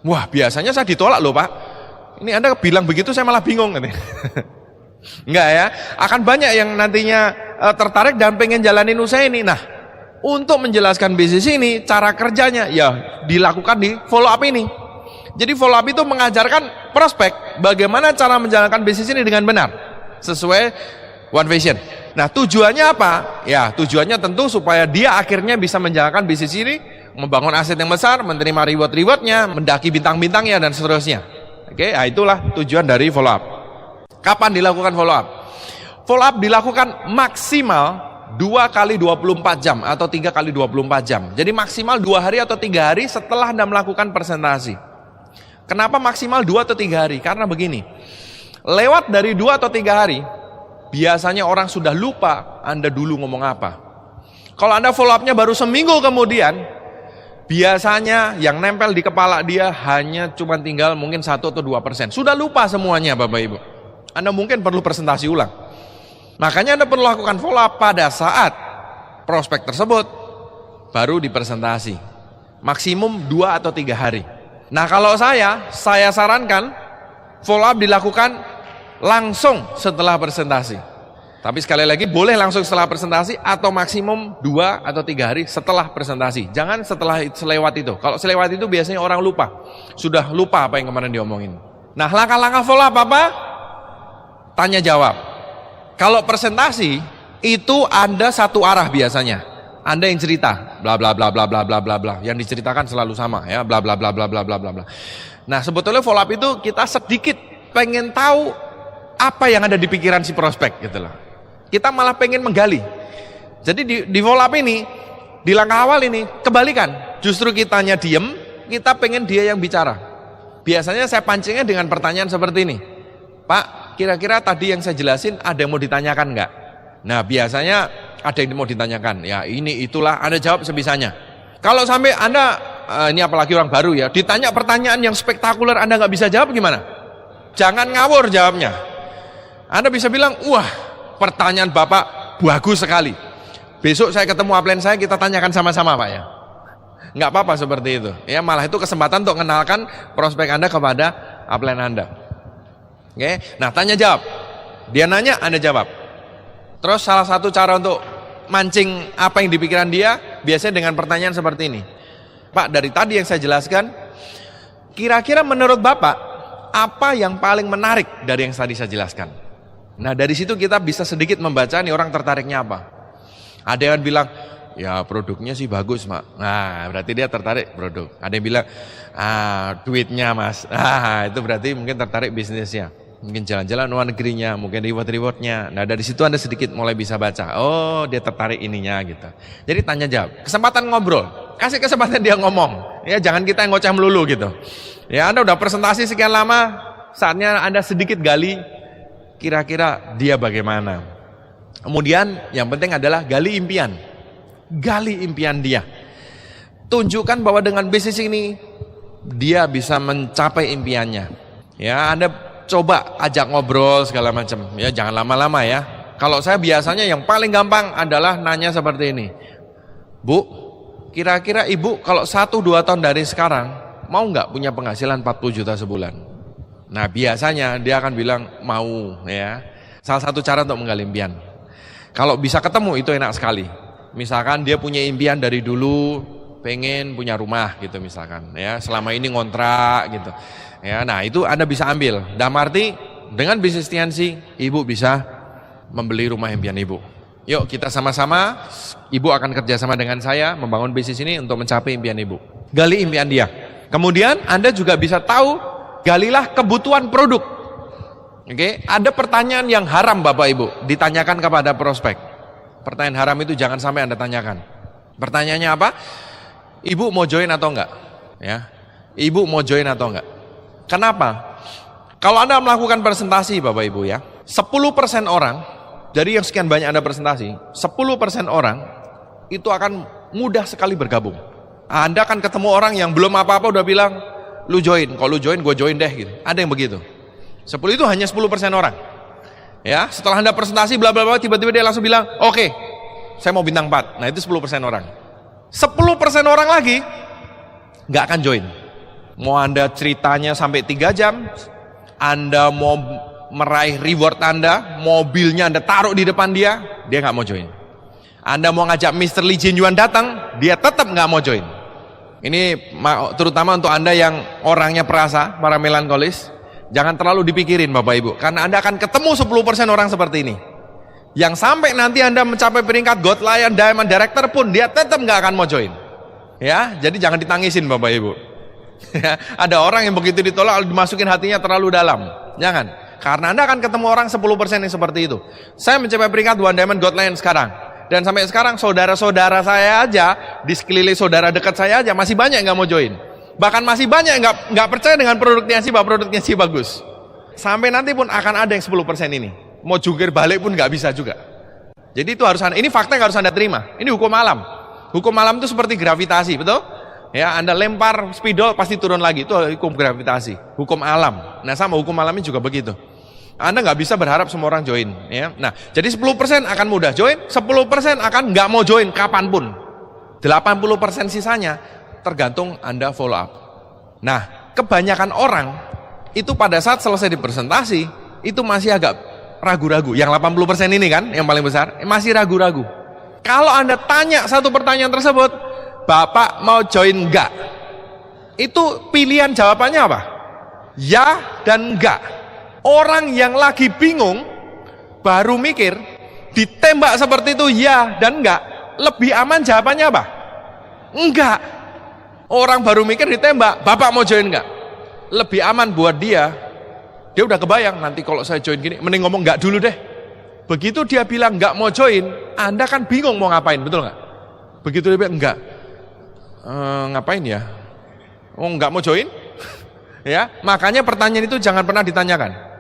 Speaker 1: Wah, biasanya saya ditolak loh Pak. Ini Anda bilang begitu, saya malah bingung. Enggak ya, akan banyak yang nantinya tertarik dan pengen jalanin usaha ini. Nah, untuk menjelaskan bisnis ini, cara kerjanya, ya dilakukan di follow up ini. Jadi follow up itu mengajarkan prospek bagaimana cara menjalankan bisnis ini dengan benar, sesuai One Vision. Nah, tujuannya apa? Ya, tujuannya tentu supaya dia akhirnya bisa menjalankan bisnis ini, membangun aset yang besar, menerima reward-rewardnya, mendaki bintang-bintangnya, dan seterusnya. Oke, nah itulah tujuan dari follow up. Kapan dilakukan follow up? Follow up dilakukan maksimal 2 kali 24 jam atau 3 kali 24 jam. Jadi maksimal 2 hari atau 3 hari setelah Anda melakukan presentasi. Kenapa maksimal 2 atau 3 hari? Karena begini, lewat dari 2 atau 3 hari, biasanya orang sudah lupa Anda dulu ngomong apa. Kalau Anda follow up-nya baru seminggu kemudian, biasanya yang nempel di kepala dia hanya cuma tinggal mungkin 1 atau 2%. Sudah lupa semuanya Bapak Ibu. Anda mungkin perlu presentasi ulang. Makanya Anda perlu lakukan follow up pada saat prospek tersebut baru dipresentasi. Maksimum 2 atau 3 hari. Nah, kalau saya sarankan follow up dilakukan langsung setelah presentasi. Tapi sekali lagi boleh langsung setelah presentasi atau maksimum 2 atau 3 hari setelah presentasi. Jangan selewat itu. Kalau selewat itu biasanya orang lupa. Sudah lupa apa yang kemarin diomongin. Nah, langkah-langkah follow up apa? Tanya jawab. Kalau presentasi itu Anda satu arah biasanya. Anda yang cerita, bla bla bla bla bla bla bla bla. Yang diceritakan selalu sama ya, bla bla bla bla bla bla bla bla. Nah, sebetulnya follow up itu kita sedikit pengen tahu apa yang ada di pikiran si prospek gitu loh. Kita malah pengen menggali. Jadi di follow up ini, di langkah awal ini kebalikan. Justru kitanya diem, kita pengen dia yang bicara. Biasanya saya pancingnya dengan pertanyaan seperti ini. Pak, kira-kira tadi yang saya jelasin ada yang mau ditanyakan nggak? Nah, biasanya ada yang mau ditanyakan. Ya, ini itulah, Anda jawab sebisanya. Kalau sampai Anda ini apalagi orang baru ya, ditanya pertanyaan yang spektakuler Anda nggak bisa jawab gimana? Jangan ngawur jawabnya. Anda bisa bilang, wah, pertanyaan Bapak bagus sekali. Besok saya ketemu upline saya, kita tanyakan sama-sama Pak ya. Nggak apa-apa seperti itu. Ya, malah itu kesempatan untuk mengenalkan prospek Anda kepada upline Anda. Oke, nah tanya jawab. Dia nanya, Anda jawab. Terus salah satu cara untuk mancing apa yang di pikiran dia, biasanya dengan pertanyaan seperti ini. Pak, dari tadi yang saya jelaskan, kira-kira menurut Bapak, apa yang paling menarik dari yang tadi saya jelaskan? Nah, dari situ kita bisa sedikit membaca nih orang tertariknya apa. Ada yang bilang, ya produknya sih bagus Pak. Nah, berarti dia tertarik produk. Ada yang bilang, duitnya Mas. Itu berarti mungkin tertarik bisnisnya. Mungkin jalan-jalan luar negerinya, mungkin reward-rewardnya. Nah, dari situ Anda sedikit mulai bisa baca, oh dia tertarik ininya gitu. Jadi tanya jawab, kesempatan ngobrol, kasih kesempatan dia ngomong. Ya, jangan kita yang ngoceh melulu gitu. Ya, Anda udah presentasi sekian lama, saatnya Anda sedikit gali kira-kira dia bagaimana. Kemudian yang penting adalah gali impian. Gali impian dia. Tunjukkan bahwa dengan bisnis ini dia bisa mencapai impiannya. Ya, Anda coba ajak ngobrol segala macam. Ya, jangan lama-lama ya. Kalau saya biasanya yang paling gampang adalah nanya seperti ini. Bu, kira-kira ibu kalau 1-2 tahun dari sekarang mau nggak punya penghasilan 40 juta sebulan? Nah, biasanya dia akan bilang mau ya. Salah satu cara untuk menggali impian. Kalau bisa ketemu itu enak sekali. Misalkan dia punya impian dari dulu pengen punya rumah gitu misalkan ya, selama ini ngontrak gitu. Ya, nah itu Anda bisa ambil. Dalam arti dengan bisnis TNC ibu bisa membeli rumah impian ibu. Yuk kita sama-sama, ibu akan kerjasama dengan saya membangun bisnis ini untuk mencapai impian ibu. Gali impian dia. Kemudian Anda juga bisa tahu, galilah kebutuhan produk. Oke, ada pertanyaan yang haram Bapak Ibu ditanyakan kepada prospek. Pertanyaan haram itu jangan sampai Anda tanyakan. Pertanyaannya apa? Ibu mau join atau enggak? Ya. Ibu mau join atau enggak? Kenapa? Kalau Anda melakukan presentasi Bapak Ibu ya, 10% orang dari yang sekian banyak Anda presentasi, 10% orang itu akan mudah sekali bergabung. Anda akan ketemu orang yang belum apa-apa udah bilang, lu join, kalau lu join gue join deh gitu. Ada yang begitu. 10 itu hanya 10% orang. Ya, setelah Anda presentasi bla bla bla tiba-tiba dia langsung bilang, "Oke, saya mau bintang 4." Nah, itu 10% orang. 10% orang lagi nggak akan join. Mau Anda ceritanya sampai 3 jam, Anda mau meraih reward Anda, mobilnya Anda taruh di depan dia nggak mau join. Anda mau ngajak Mr. Lee Jin Yuan datang, dia tetap nggak mau join. Ini terutama untuk Anda yang orangnya perasa, para melankolis. Jangan terlalu dipikirin Bapak Ibu, karena Anda akan ketemu 10% orang seperti ini. Yang sampai nanti Anda mencapai peringkat God Lion Diamond Director pun dia tetap nggak akan mau join. Ya, jadi jangan ditangisin Bapak Ibu. Ada orang yang begitu ditolak dimasukin hatinya terlalu dalam. Jangan, karena Anda akan ketemu orang 10% yang seperti itu. Saya mencapai peringkat One Diamond God Lion sekarang. Dan sampai sekarang saudara-saudara saya aja, di sekeliling saudara dekat saya aja masih banyak yang nggak mau join. Bahkan masih banyak yang nggak percaya dengan produknya si produknya si bagus. Sampai nanti pun akan ada yang 10% ini. Mau jungkir balik pun nggak bisa juga. Jadi itu harus ini fakta yang harus Anda terima. Ini hukum alam. Hukum alam itu seperti gravitasi, betul? Ya, Anda lempar spidol pasti turun lagi. Itu hukum gravitasi, hukum alam. Nah, sama hukum alamnya juga begitu. Anda nggak bisa berharap semua orang join. Ya. Nah, jadi 10% akan mudah join, 10% akan nggak mau join kapanpun. 80% sisanya tergantung Anda follow up. Nah, kebanyakan orang itu pada saat selesai di presentasi itu masih agak ragu-ragu. Yang 80% ini kan yang paling besar masih ragu-ragu. Kalau Anda tanya satu pertanyaan tersebut, Bapak mau join enggak? Itu pilihan jawabannya apa? Ya dan enggak. Orang yang lagi bingung baru mikir, ditembak seperti itu ya dan enggak, lebih aman jawabannya apa? Enggak. Orang baru mikir ditembak, Bapak mau join enggak? Lebih aman buat dia. Dia udah kebayang nanti kalau saya join gini, mending ngomong enggak dulu deh. Begitu dia bilang enggak mau join, Anda kan bingung mau ngapain, betul enggak? Begitu dia bilang enggak, ngapain ya? Oh enggak mau join? Ya, makanya pertanyaan itu jangan pernah ditanyakan.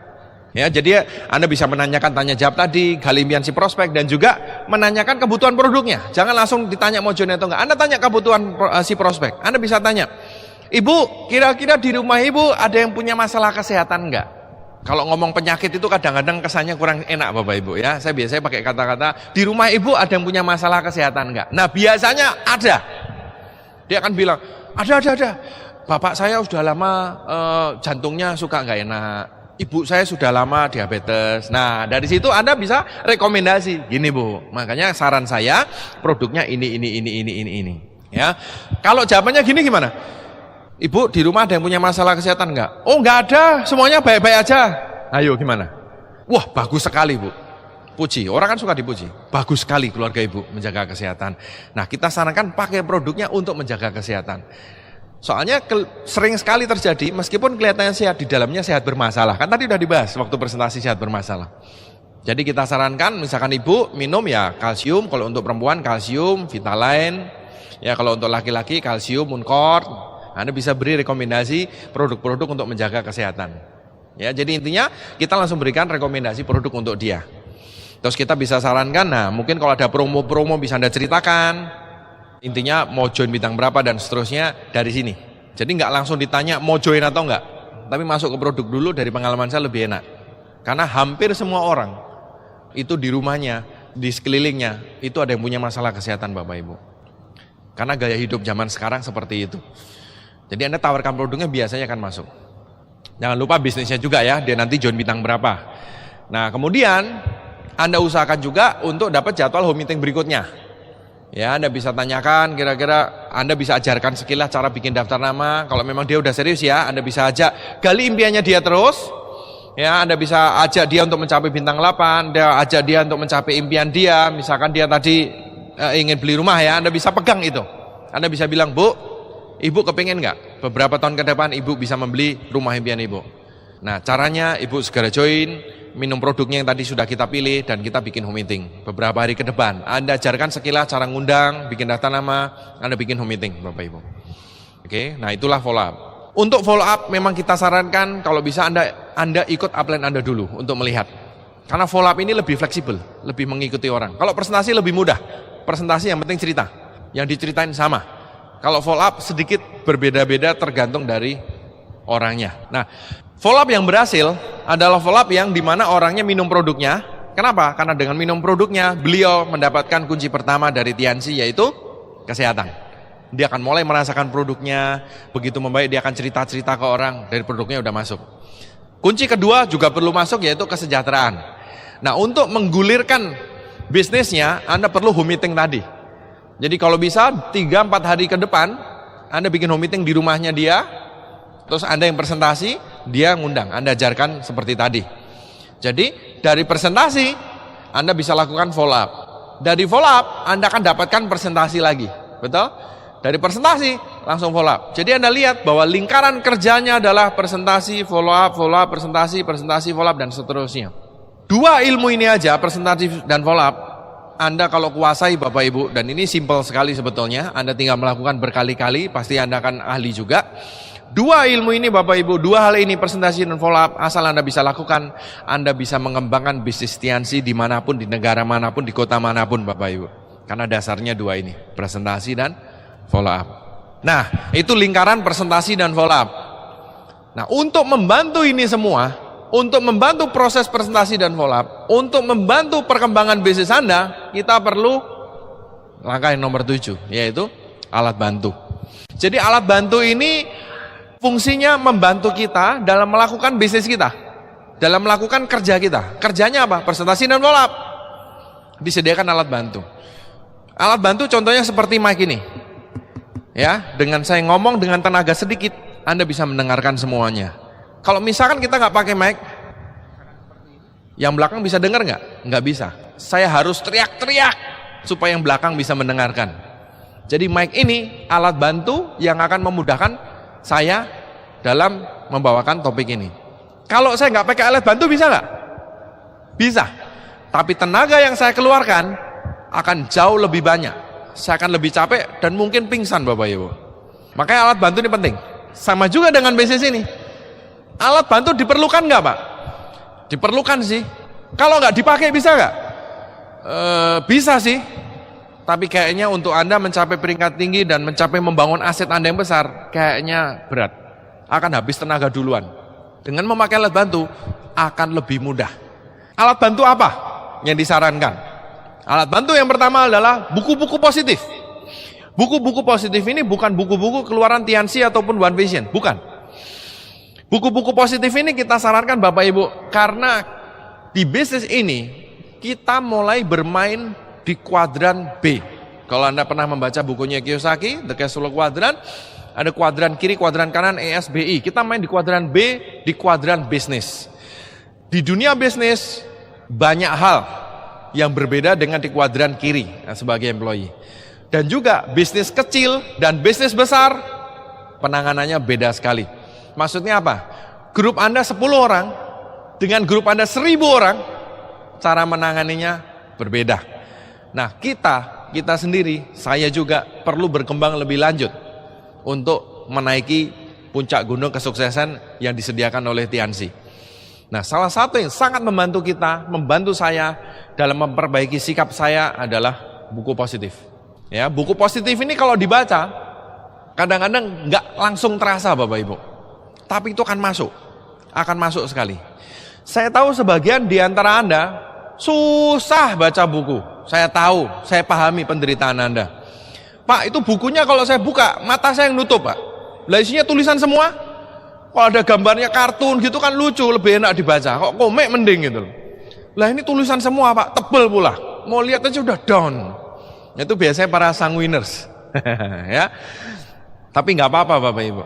Speaker 1: Ya, jadi Anda bisa menanyakan tanya jawab tadi, gali impian si prospek dan juga menanyakan kebutuhan produknya. Jangan langsung ditanya mau join atau enggak. Anda tanya kebutuhan si prospek. Anda bisa tanya, "Ibu, kira-kira di rumah Ibu ada yang punya masalah kesehatan enggak?" Kalau ngomong penyakit itu kadang-kadang kesannya kurang enak Bapak Ibu ya. Saya biasanya pakai kata-kata, "Di rumah Ibu ada yang punya masalah kesehatan enggak?" Nah, biasanya ada. Dia akan bilang, ada. Bapak saya sudah lama jantungnya suka enggak enak. Ibu saya sudah lama diabetes. Nah, dari situ Anda bisa rekomendasi. Gini Bu, makanya saran saya produknya ini. Ya. Kalau jawabannya gini gimana? Ibu di rumah ada yang punya masalah kesehatan enggak? Oh enggak ada, semuanya baik-baik aja. Ayo gimana? Wah bagus sekali Bu. Puji, orang kan suka dipuji. Bagus sekali keluarga Ibu menjaga kesehatan. Nah kita sarankan pakai produknya untuk menjaga kesehatan. Soalnya sering sekali terjadi meskipun kelihatannya sehat, di dalamnya sehat bermasalah. Kan tadi udah dibahas waktu presentasi sehat bermasalah. Jadi kita sarankan misalkan Ibu minum ya kalsium, kalau untuk perempuan kalsium, Vitaline. Ya kalau untuk laki-laki kalsium, Muncort. Anda bisa beri rekomendasi produk-produk untuk menjaga kesehatan. Ya, jadi intinya kita langsung berikan rekomendasi produk untuk dia. Terus kita bisa sarankan, nah mungkin kalau ada promo-promo bisa Anda ceritakan. Intinya mau join bintang berapa dan seterusnya dari sini. Jadi nggak langsung ditanya mau join atau enggak, tapi masuk ke produk dulu. Dari pengalaman saya lebih enak. Karena hampir semua orang itu di rumahnya, di sekelilingnya, itu ada yang punya masalah kesehatan Bapak Ibu. Karena gaya hidup zaman sekarang seperti itu. Jadi Anda tawarkan produknya biasanya akan masuk. Jangan lupa bisnisnya juga ya, dia nanti join bintang berapa. Nah kemudian Anda usahakan juga untuk dapat jadwal home meeting berikutnya. Ya, Anda bisa tanyakan kira-kira, Anda bisa ajarkan sekilas cara bikin daftar nama. Kalau memang dia udah serius ya, Anda bisa ajak gali impiannya dia terus. Ya, Anda bisa ajak dia untuk mencapai bintang 8, Anda ajak dia untuk mencapai impian dia. Misalkan dia tadi ingin beli rumah ya, Anda bisa pegang itu. Anda bisa bilang, Bu, Ibu kepengen nggak beberapa tahun ke depan Ibu bisa membeli rumah impian Ibu. Nah, caranya Ibu segera join, minum produknya yang tadi sudah kita pilih, dan kita bikin home meeting beberapa hari ke depan. Anda ajarkan sekilas cara ngundang, bikin daftar nama, Anda bikin home meeting Bapak Ibu. Oke, nah itulah follow up. Untuk follow up memang kita sarankan kalau bisa Anda ikut upline Anda dulu untuk melihat. Karena follow up ini lebih fleksibel, lebih mengikuti orang. Kalau presentasi lebih mudah, presentasi yang penting cerita, yang diceritain sama. Kalau follow up sedikit berbeda-beda tergantung dari orangnya. Nah, follow up yang berhasil adalah follow up yang dimana orangnya minum produknya. Kenapa? Karena dengan minum produknya, beliau mendapatkan kunci pertama dari Tianxi, yaitu kesehatan. Dia akan mulai merasakan produknya, begitu membaik dia akan cerita-cerita ke orang, dari produknya udah masuk. Kunci kedua juga perlu masuk, yaitu kesejahteraan. Nah, untuk menggulirkan bisnisnya, Anda perlu home meeting tadi. Jadi kalau bisa 3-4 hari ke depan, Anda bikin home meeting di rumahnya dia, terus Anda yang presentasi, dia ngundang, Anda ajarkan seperti tadi. Jadi dari presentasi Anda bisa lakukan follow up. Dari follow up Anda akan dapatkan presentasi lagi. Betul? Dari presentasi langsung follow up. Jadi Anda lihat bahwa lingkaran kerjanya adalah presentasi, follow up, presentasi, follow up, dan seterusnya. Dua ilmu ini aja, presentasi dan follow up, Anda kalau kuasai Bapak Ibu, dan ini simple sekali sebetulnya, Anda tinggal melakukan berkali-kali, pasti Anda akan ahli juga. Dua ilmu ini Bapak Ibu, dua hal ini, presentasi dan follow up, asal Anda bisa lakukan, Anda bisa mengembangkan bisnis Tianxi dimanapun, di negara manapun, di kota manapun Bapak Ibu. Karena dasarnya dua ini, presentasi dan follow up. Nah, itu lingkaran presentasi dan follow up. Nah, untuk membantu ini semua, untuk membantu proses presentasi dan follow up, untuk membantu perkembangan bisnis Anda, kita perlu langkah yang nomor 7, yaitu alat bantu. Jadi alat bantu ini fungsinya membantu kita dalam melakukan bisnis kita, dalam melakukan kerja kita. Kerjanya apa? Presentasi dan follow up. Disediakan alat bantu. Alat bantu contohnya seperti mic ini. Ya, dengan saya ngomong dengan tenaga sedikit, Anda bisa mendengarkan semuanya. Kalau misalkan kita nggak pakai mic, yang belakang bisa dengar nggak? Nggak bisa. Saya harus teriak-teriak supaya yang belakang bisa mendengarkan. Jadi mic ini alat bantu yang akan memudahkan saya dalam membawakan topik ini. Kalau saya nggak pakai alat bantu bisa nggak? Bisa. Tapi tenaga yang saya keluarkan akan jauh lebih banyak. Saya akan lebih capek dan mungkin pingsan Bapak Ibu. Makanya alat bantu ini penting. Sama juga dengan bisnis ini. Alat bantu diperlukan nggak Pak? Diperlukan sih. Kalau nggak dipakai bisa nggak? Bisa sih. Tapi kayaknya untuk Anda mencapai peringkat tinggi dan mencapai membangun aset Anda yang besar, kayaknya berat. Akan habis tenaga duluan. Dengan memakai alat bantu, akan lebih mudah. Alat bantu apa yang disarankan? Alat bantu yang pertama adalah buku-buku positif. Buku-buku positif ini bukan buku-buku keluaran Tianxi ataupun One Vision, bukan. Buku-buku positif ini kita sarankan Bapak Ibu, karena di bisnis ini kita mulai bermain di kuadran B. Kalau Anda pernah membaca bukunya Kiyosaki, The Cash Flow Quadrant, ada kuadran kiri, kuadran kanan, ESBI. Kita main di kuadran B, di kuadran bisnis. Di dunia bisnis banyak hal yang berbeda dengan di kuadran kiri sebagai employee. Dan juga bisnis kecil dan bisnis besar penanganannya beda sekali. Maksudnya apa? Grup Anda 10 orang dengan grup Anda 1000 orang, cara menanganinya berbeda. Nah, kita sendiri, saya juga perlu berkembang lebih lanjut untuk menaiki puncak gunung kesuksesan yang disediakan oleh Tianxi. Nah, salah satu yang sangat membantu kita, membantu saya dalam memperbaiki sikap saya adalah buku positif. Ya, buku positif ini kalau dibaca kadang-kadang nggak langsung terasa Bapak Ibu. Tapi itu akan masuk sekali. Saya tahu sebagian di antara Anda susah baca buku. Saya tahu, saya pahami penderitaan Anda. Pak, itu bukunya kalau saya buka, mata saya yang nutup, Pak. Lah isinya tulisan semua. Kalau ada gambarnya kartun gitu kan lucu, lebih enak dibaca. Kok komik mending gitu. Lah ini tulisan semua, Pak, tebel pula. Mau lihat aja udah down. Itu biasanya para sanguiners. Ya. Tapi nggak apa-apa Bapak Ibu.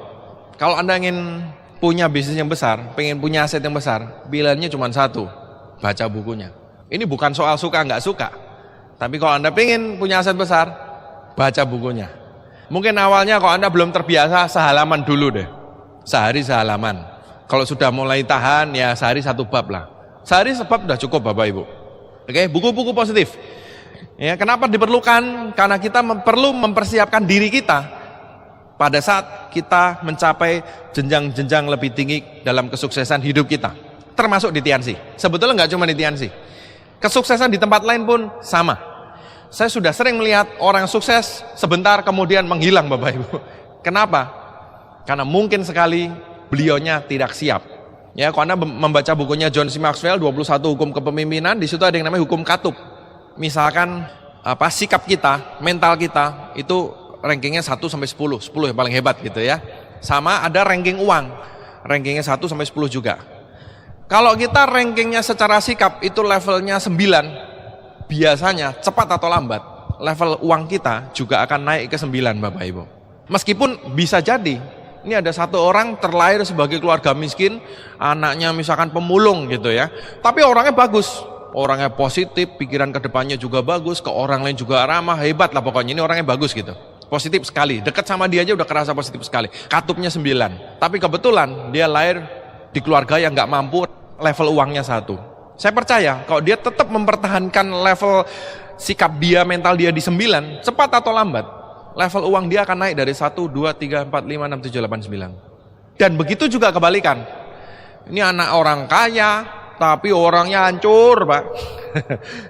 Speaker 1: Kalau Anda ingin punya bisnis yang besar, pengen punya aset yang besar, pilihannya cuma satu, baca bukunya. Ini bukan soal suka nggak suka. Tapi kalau Anda pengen punya aset besar, baca bukunya. Mungkin awalnya kalau Anda belum terbiasa, sehalaman dulu deh. Sehari sehalaman. Kalau sudah mulai tahan, ya sehari satu bab lah. Sehari sebab sudah cukup Bapak Ibu. Oke, buku-buku positif. Ya, kenapa diperlukan? Karena kita perlu mempersiapkan diri kita pada saat kita mencapai jenjang-jenjang lebih tinggi dalam kesuksesan hidup kita, termasuk di Tiansi. Sebetulnya nggak cuma di Tiansi, kesuksesan di tempat lain pun sama. Saya sudah sering melihat orang sukses sebentar kemudian menghilang Bapak Ibu. Kenapa? Karena mungkin sekali beliaunya tidak siap. Ya, kalau Anda membaca bukunya John C. Maxwell 21 Hukum Kepemimpinan, di situ ada yang namanya hukum katup. Misalkan sikap kita, mental kita itu rankingnya 1 sampai 10 yang paling hebat gitu ya. Sama ada ranking uang, rankingnya 1 sampai 10 juga. Kalau kita rankingnya secara sikap itu levelnya 9, biasanya cepat atau lambat level uang kita juga akan naik ke 9 Bapak Ibu. Meskipun bisa jadi ini ada satu orang terlahir sebagai keluarga miskin, anaknya misalkan pemulung gitu ya, tapi orangnya bagus, orangnya positif, pikiran kedepannya juga bagus, ke orang lain juga ramah, hebat lah pokoknya, ini orangnya bagus gitu, positif sekali, dekat sama dia aja udah kerasa positif sekali, katupnya 9, tapi kebetulan dia lahir di keluarga yang nggak mampu, level uangnya 1. Saya percaya kalau dia tetap mempertahankan level sikap dia, mental dia di 9, cepat atau lambat level uang dia akan naik dari 1, 2, 3, 4, 5, 6, 7, 8, 9. Dan begitu juga kebalikan. Ini anak orang kaya, tapi orangnya hancur, Pak.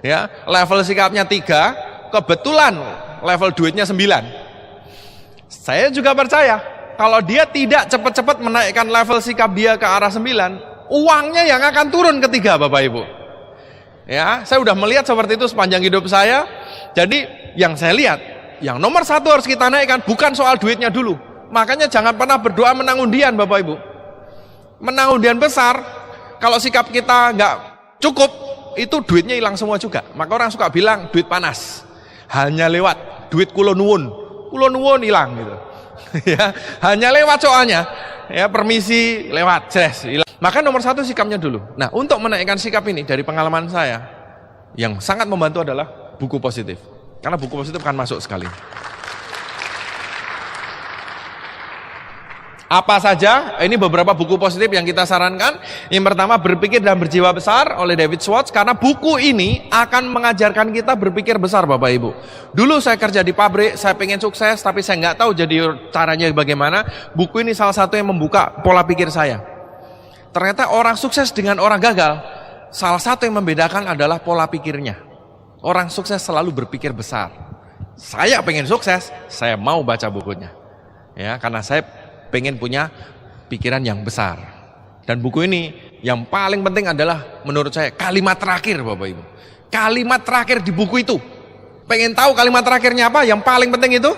Speaker 1: Ya, level sikapnya 3, kebetulan level duitnya 9. Saya juga percaya, kalau dia tidak cepat-cepat menaikkan level sikap dia ke arah 9, uangnya yang akan turun ke 3, Bapak Ibu. Ya, saya udah melihat seperti itu sepanjang hidup saya. Jadi, yang saya lihat, yang nomor 1 harus kita naikkan bukan soal duitnya dulu. Makanya jangan pernah berdoa menang undian Bapak Ibu. Menang undian besar, kalau sikap kita nggak cukup, itu duitnya hilang semua juga. Maka orang suka bilang duit panas, hanya lewat, duit kulo nuwun hilang gitu. Ya, hanya lewat soalnya. Ya, permisi lewat, hilang. Maka nomor 1 sikapnya dulu. Nah, untuk menaikkan sikap ini dari pengalaman saya, yang sangat membantu adalah buku positif. Karena buku positif akan masuk sekali. Apa saja? Ini beberapa buku positif yang kita sarankan. Yang pertama, Berpikir dan Berjiwa Besar oleh David Schwartz. Karena buku ini akan mengajarkan kita berpikir besar Bapak Ibu. Dulu saya kerja di pabrik, saya pengen sukses, tapi saya nggak tahu jadi caranya bagaimana. Buku ini salah satu yang membuka pola pikir saya. Ternyata orang sukses dengan orang gagal, salah satu yang membedakan adalah pola pikirnya. Orang sukses selalu berpikir besar. Saya pengen sukses, saya mau baca bukunya. Ya, karena saya pengen punya pikiran yang besar. Dan buku ini yang paling penting adalah menurut saya kalimat terakhir Bapak Ibu. Kalimat terakhir di buku itu. Pengen tahu kalimat terakhirnya apa? Yang paling penting itu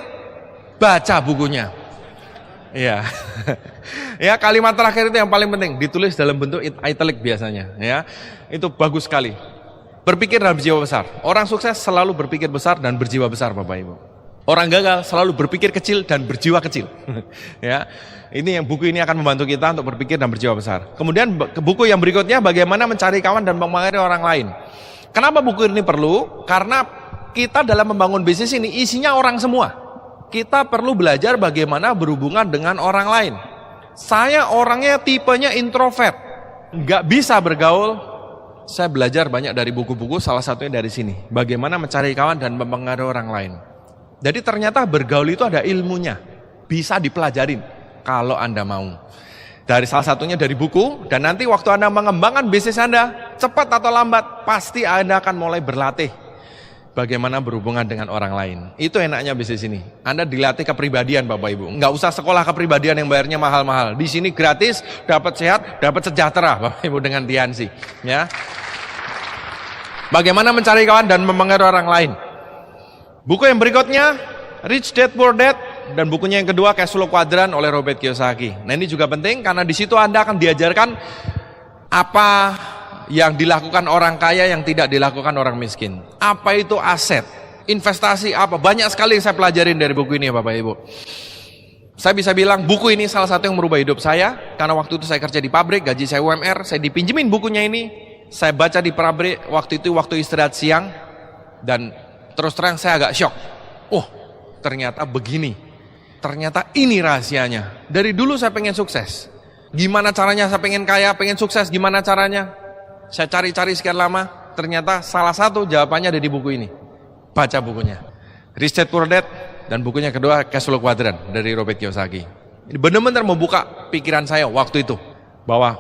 Speaker 1: baca bukunya. Ya. Ya, kalimat terakhir itu yang paling penting, ditulis dalam bentuk italic biasanya, ya. Itu bagus sekali. Berpikir dan berjiwa besar. Orang sukses selalu berpikir besar dan berjiwa besar Bapak Ibu. Orang gagal selalu berpikir kecil dan berjiwa kecil. Ya, ini yang buku ini akan membantu kita untuk berpikir dan berjiwa besar. Kemudian buku yang berikutnya, Bagaimana Mencari Kawan dan Mempengaruhi Orang Lain. Kenapa buku ini perlu? Karena kita dalam membangun bisnis ini isinya orang semua. Kita perlu belajar bagaimana berhubungan dengan orang lain. Saya orangnya tipenya introvert, nggak bisa bergaul. Saya belajar banyak dari buku-buku, salah satunya dari sini. Bagaimana mencari kawan dan mempengaruhi orang lain. Jadi ternyata bergaul itu ada ilmunya. Bisa dipelajarin kalau Anda mau. Dari salah satunya dari buku, dan nanti waktu Anda mengembangkan bisnis Anda, cepat atau lambat, pasti Anda akan mulai berlatih. bagaimana berhubungan dengan orang lain. Itu enaknya bisnis ini. Anda dilatih kepribadian Bapak Ibu. Nggak usah sekolah kepribadian yang bayarnya mahal-mahal. Di sini gratis, dapat sehat, dapat sejahtera Bapak Ibu dengan Tiansi. Ya. Bagaimana mencari kawan dan mempengaruhi orang lain. Buku yang berikutnya, Rich Dad Poor Dad, dan bukunya yang kedua, Cash Flow Quadrant oleh Robert Kiyosaki. Nah ini juga penting karena di situ Anda akan diajarkan apa yang dilakukan orang kaya yang tidak dilakukan orang miskin. Apa itu aset, investasi apa, banyak sekali yang saya pelajarin dari buku ini Bapak Ibu. Saya bisa bilang buku ini salah satu yang merubah hidup saya, karena waktu itu saya kerja di pabrik, gaji saya UMR, saya dipinjemin bukunya ini, saya baca di pabrik, waktu itu waktu istirahat siang, dan terus terang saya agak shock. Oh ternyata begini, ternyata ini rahasianya. Dari dulu saya pengen sukses, gimana caranya saya pengen kaya, pengen sukses, gimana caranya? Saya cari-cari sekian lama, ternyata salah satu jawabannya ada di buku ini. Baca bukunya, Rich Dad Poor Dad, dan bukunya kedua Cash Flow Quadrant dari Robert Kiyosaki. Ini benar-benar membuka pikiran saya waktu itu, bahwa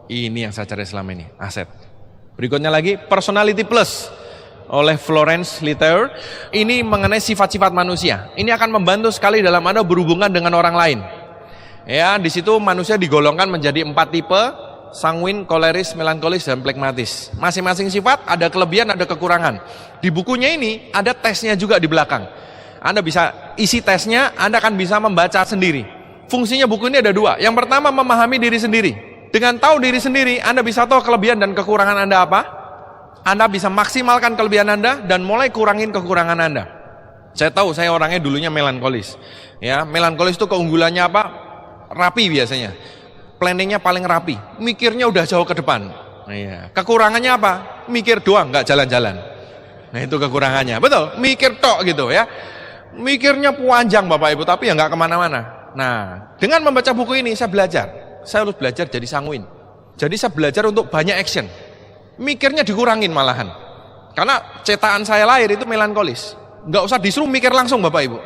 Speaker 1: ini yang saya cari selama ini, aset. Berikutnya lagi, Personality Plus oleh Florence Littauer. Ini mengenai sifat-sifat manusia. Ini akan membantu sekali dalam Anda berhubungan dengan orang lain. Ya, di situ manusia digolongkan menjadi 4 tipe: sanguin, koleris, melankolis, dan plekmatis. Masing-masing sifat ada kelebihan, ada kekurangan. Di bukunya ini ada tesnya juga di belakang. Anda bisa isi tesnya, Anda akan bisa membaca sendiri. Fungsinya buku ini ada 2. Yang pertama, memahami diri sendiri. Dengan tahu diri sendiri, Anda bisa tahu kelebihan dan kekurangan Anda apa. Anda bisa maksimalkan kelebihan Anda dan mulai kurangin kekurangan Anda. Saya tahu, saya orangnya dulunya melankolis. Ya, melankolis itu keunggulannya apa? Rapi biasanya. Planningnya paling rapi, mikirnya udah jauh ke depan. Iya. Kekurangannya apa? Mikir doang, nggak jalan-jalan. Nah itu kekurangannya, betul. Mikir tok gitu ya. Mikirnya panjang Bapak Ibu, tapi ya nggak kemana-mana. Nah, dengan membaca buku ini saya belajar. Saya harus belajar jadi sanguin. Jadi saya belajar untuk banyak action. Mikirnya dikurangin malahan. Karena cetakan saya lahir itu melankolis. Nggak usah disuruh mikir langsung Bapak Ibu.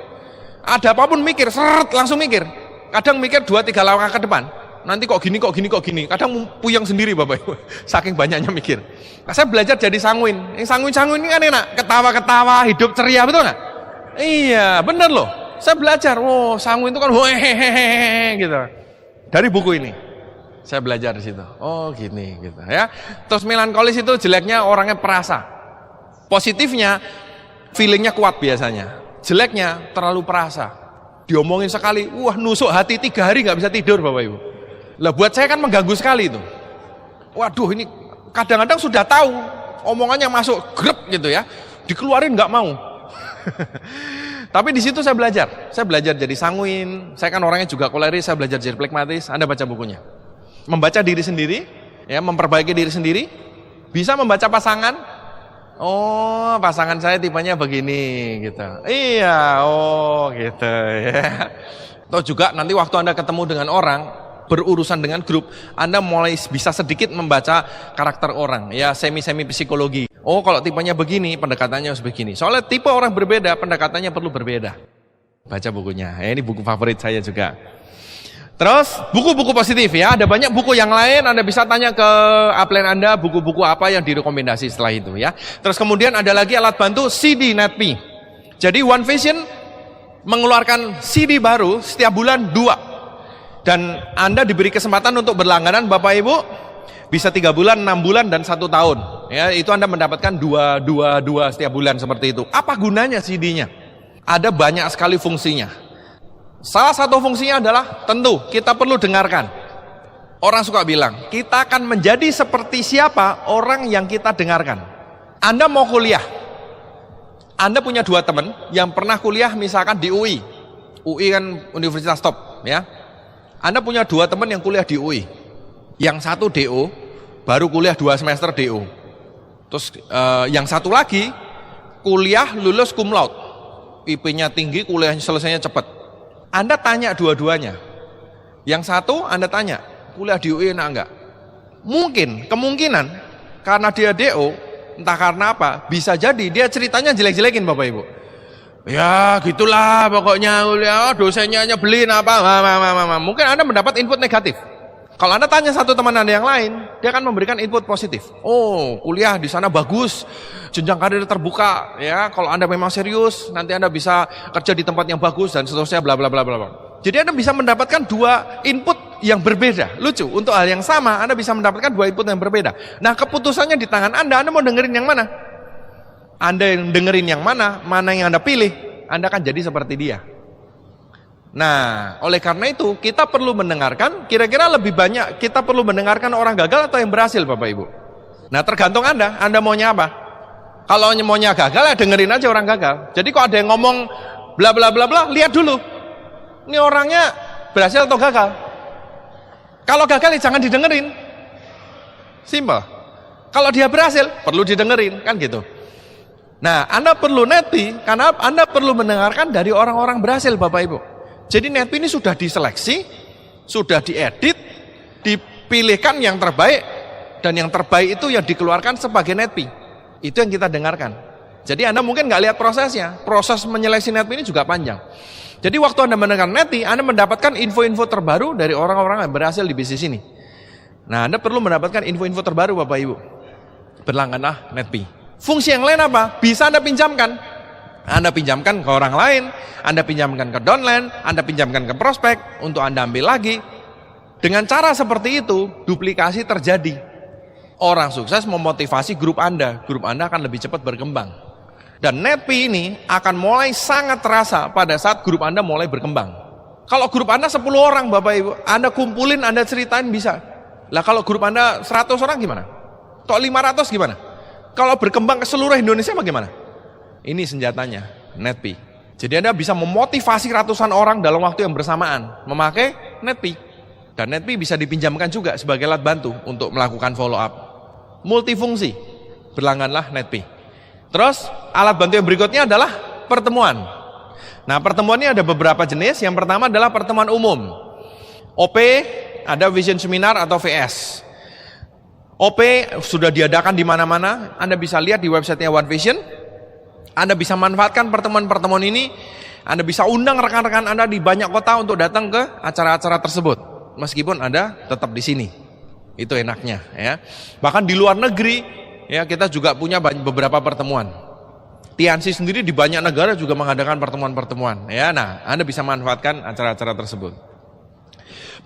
Speaker 1: Ada apapun mikir, seret langsung mikir. Kadang mikir 2-3 langkah ke depan. Nanti kok gini. Kadang puyeng sendiri Bapak Ibu. Saking banyaknya mikir. Nah, saya belajar jadi sanguin. Yang sanguin ini kan enak. Ketawa-ketawa, hidup ceria, betul nggak? Iya, bener loh. Saya belajar. Oh, sanguin itu kan hehehe gitu. Dari buku ini. Saya belajar di situ. Oh, gini gitu ya. Terus melankolis itu jeleknya orangnya perasa. Positifnya feelingnya kuat biasanya. Jeleknya terlalu perasa. Diomongin sekali, wah nusuk hati 3 hari nggak bisa tidur Bapak Ibu. Lah buat saya kan mengganggu sekali itu. Waduh ini kadang-kadang sudah tahu omongannya masuk grep gitu ya, dikeluarin nggak mau. Tapi di situ saya belajar jadi sanguin. Saya kan orangnya juga koleris, saya belajar jadi plekmatis. Anda baca bukunya, membaca diri sendiri, ya memperbaiki diri sendiri, bisa membaca pasangan. Oh pasangan saya tipenya begini gitu. Iya, oh gitu ya. Atau juga nanti waktu Anda ketemu dengan orang, berurusan dengan grup, Anda mulai bisa sedikit membaca karakter orang, ya semi-semi psikologi. Oh kalau tipenya begini, pendekatannya harus begini. Soalnya tipe orang berbeda, pendekatannya perlu berbeda. Baca bukunya, ya, ini buku favorit saya juga. Terus buku-buku positif ya, ada banyak buku yang lain. Anda bisa tanya ke upline Anda, buku-buku apa yang direkomendasi setelah itu ya. Terus kemudian ada lagi alat bantu CD Netpi. Jadi One Vision mengeluarkan CD baru setiap bulan 2. Dan Anda diberi kesempatan untuk berlangganan Bapak Ibu, bisa 3 bulan, 6 bulan, dan 1 tahun. Ya, itu Anda mendapatkan 2 setiap bulan seperti itu. Apa gunanya CD-nya? Ada banyak sekali fungsinya. Salah satu fungsinya adalah tentu kita perlu dengarkan. Orang suka bilang, kita akan menjadi seperti siapa orang yang kita dengarkan. Anda mau kuliah, Anda punya 2 teman yang pernah kuliah misalkan di UI. UI kan universitas top ya. Anda punya 2 teman yang kuliah di UI. Yang satu DO, baru kuliah 2 semester DO. Terus yang satu lagi kuliah lulus cum laude. IP-nya tinggi, kuliahnya selesainya cepat. Anda tanya dua-duanya. Yang satu Anda tanya, kuliah di UI enak enggak? Mungkin, kemungkinan karena dia DO, entah karena apa, bisa jadi dia ceritanya jelek-jelekin Bapak Ibu. Ya gitulah pokoknya kuliah, dosennya nyebelin apa. Mungkin Anda mendapat input negatif. Kalau Anda tanya satu teman Anda yang lain, dia akan memberikan input positif. Oh, kuliah di sana bagus, jenjang karir terbuka, ya. Kalau Anda memang serius, nanti Anda bisa kerja di tempat yang bagus dan seterusnya, bla bla bla bla bla. Jadi Anda bisa mendapatkan dua input yang berbeda. Lucu, untuk hal yang sama Anda bisa mendapatkan dua input yang berbeda. Nah, keputusannya di tangan Anda mau dengerin yang mana? Anda yang dengerin yang mana yang Anda pilih, Anda akan jadi seperti dia. Nah, oleh karena itu kita perlu mendengarkan, kira-kira lebih banyak kita perlu mendengarkan orang gagal atau yang berhasil, Bapak Ibu. Nah, tergantung Anda maunya apa. Kalau maunya gagal, ya dengerin aja orang gagal. Jadi kalau ada yang ngomong bla bla bla bla, lihat dulu. Ini orangnya berhasil atau gagal. Kalau gagal ya jangan didengerin. Simpel. Kalau dia berhasil, perlu didengerin, kan gitu. Nah, Anda perlu netpi karena Anda perlu mendengarkan dari orang-orang berhasil, Bapak Ibu. Jadi netpi ini sudah diseleksi, sudah diedit, dipilihkan yang terbaik, dan yang terbaik itu yang dikeluarkan sebagai netpi. Itu yang kita dengarkan. Jadi Anda mungkin nggak lihat prosesnya, proses menyeleksi netpi ini juga panjang. Jadi waktu Anda mendengar netpi, Anda mendapatkan info-info terbaru dari orang-orang yang berhasil di bisnis ini. Nah, Anda perlu mendapatkan info-info terbaru, Bapak Ibu. Berlangganlah netpi. Fungsi yang lain apa? Bisa Anda pinjamkan. Anda pinjamkan ke orang lain, Anda pinjamkan ke downline, Anda pinjamkan ke prospek untuk Anda ambil lagi. Dengan cara seperti itu, duplikasi terjadi. Orang sukses memotivasi grup Anda akan lebih cepat berkembang. Dan netpi ini akan mulai sangat terasa pada saat grup Anda mulai berkembang. Kalau grup Anda 10 orang, Bapak Ibu, Anda kumpulin, Anda ceritain bisa. Lah kalau grup Anda 100 orang gimana? Kok 500 gimana? Kalau berkembang ke seluruh Indonesia bagaimana? Ini senjatanya, netpi. Jadi Anda bisa memotivasi ratusan orang dalam waktu yang bersamaan memakai netpi. Dan netpi bisa dipinjamkan juga sebagai alat bantu untuk melakukan follow up. Multifungsi, berlangganlah netpi. Terus alat bantu yang berikutnya adalah pertemuan. Nah, pertemuan ini ada beberapa jenis. Yang pertama adalah pertemuan umum. OP, ada Vision Seminar atau VS. OP sudah diadakan di mana-mana. Anda bisa lihat di websitenya One Vision. Anda bisa manfaatkan pertemuan-pertemuan ini. Anda bisa undang rekan-rekan Anda di banyak kota untuk datang ke acara-acara tersebut. Meskipun Anda tetap di sini. Itu enaknya, ya. Bahkan di luar negeri, ya, kita juga punya beberapa pertemuan. TNC sendiri di banyak negara juga mengadakan pertemuan-pertemuan, ya. Nah, Anda bisa manfaatkan acara-acara tersebut.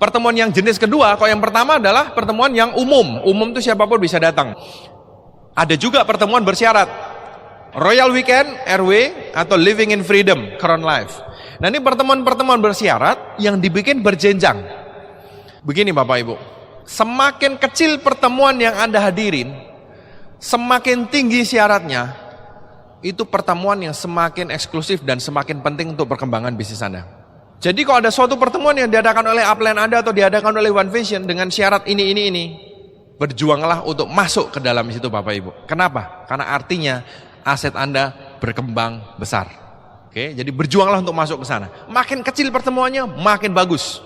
Speaker 1: Pertemuan yang jenis kedua, kalau yang pertama adalah pertemuan yang umum. Umum itu siapapun bisa datang. Ada juga pertemuan bersyarat. Royal Weekend, RW, atau Living in Freedom, Crown Life. Nah, ini pertemuan-pertemuan bersyarat yang dibikin berjenjang. Begini Bapak Ibu, semakin kecil pertemuan yang Anda hadirin, semakin tinggi syaratnya, itu pertemuan yang semakin eksklusif dan semakin penting untuk perkembangan bisnis Anda. Jadi kalau ada suatu pertemuan yang diadakan oleh upline Anda atau diadakan oleh One Vision dengan syarat ini, berjuanglah untuk masuk ke dalam situ Bapak Ibu. Kenapa? Karena artinya aset Anda berkembang besar. Oke, jadi berjuanglah untuk masuk ke sana. Makin kecil pertemuannya, makin bagus.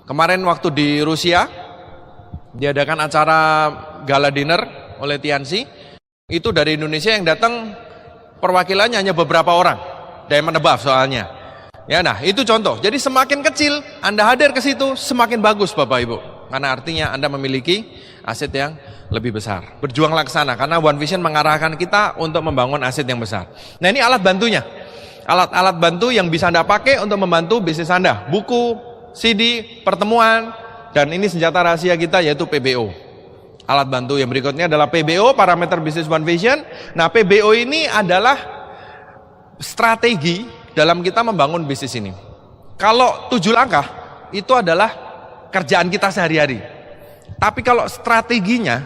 Speaker 1: Kemarin waktu di Rusia diadakan acara gala dinner oleh TNC, itu dari Indonesia yang datang perwakilannya hanya beberapa orang, diamond above soalnya. Ya, nah itu contoh. Jadi semakin kecil Anda hadir ke situ, semakin bagus Bapak Ibu. Karena artinya Anda memiliki aset yang lebih besar. Berjuanglah ke sana karena One Vision mengarahkan kita untuk membangun aset yang besar. Nah, ini alat bantunya. Alat-alat bantu yang bisa Anda pakai untuk membantu bisnis Anda. Buku, CD, pertemuan, dan ini senjata rahasia kita yaitu PBO. Alat bantu yang berikutnya adalah PBO, parameter bisnis One Vision. Nah, PBO ini adalah strategi dalam kita membangun bisnis ini. Kalau 7 langkah itu adalah kerjaan kita sehari-hari. Tapi kalau strateginya,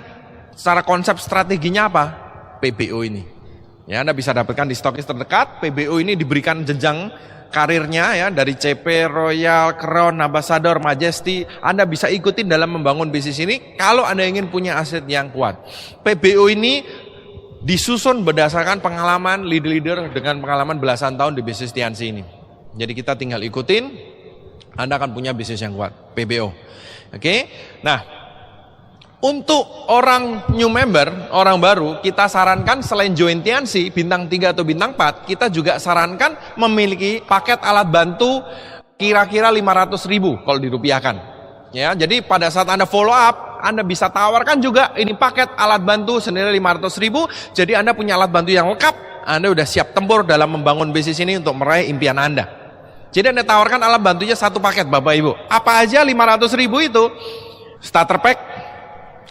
Speaker 1: secara konsep strateginya apa? PBO ini. Ya, Anda bisa dapatkan di stokis terdekat. PBO ini diberikan jenjang karirnya ya, dari CP, Royal, Crown, Ambassador, Majesty. Anda bisa ikutin dalam membangun bisnis ini kalau Anda ingin punya aset yang kuat. PBO ini disusun berdasarkan pengalaman leader-leader dengan pengalaman belasan tahun di bisnis TNC ini. Jadi kita tinggal ikutin, Anda akan punya bisnis yang kuat. PBO. Oke. Nah, untuk orang new member, orang baru, kita sarankan selain join TNC bintang 3 atau bintang 4, kita juga sarankan memiliki paket alat bantu kira-kira 500.000 kalau dirupiahkan. Ya, jadi pada saat Anda follow up, Anda bisa tawarkan juga ini paket alat bantu senilai 500.000. Jadi Anda punya alat bantu yang lengkap, Anda udah siap tempur dalam membangun bisnis ini untuk meraih impian Anda. Jadi Anda tawarkan alat bantunya satu paket Bapak Ibu. Apa aja 500.000 itu? Starter pack,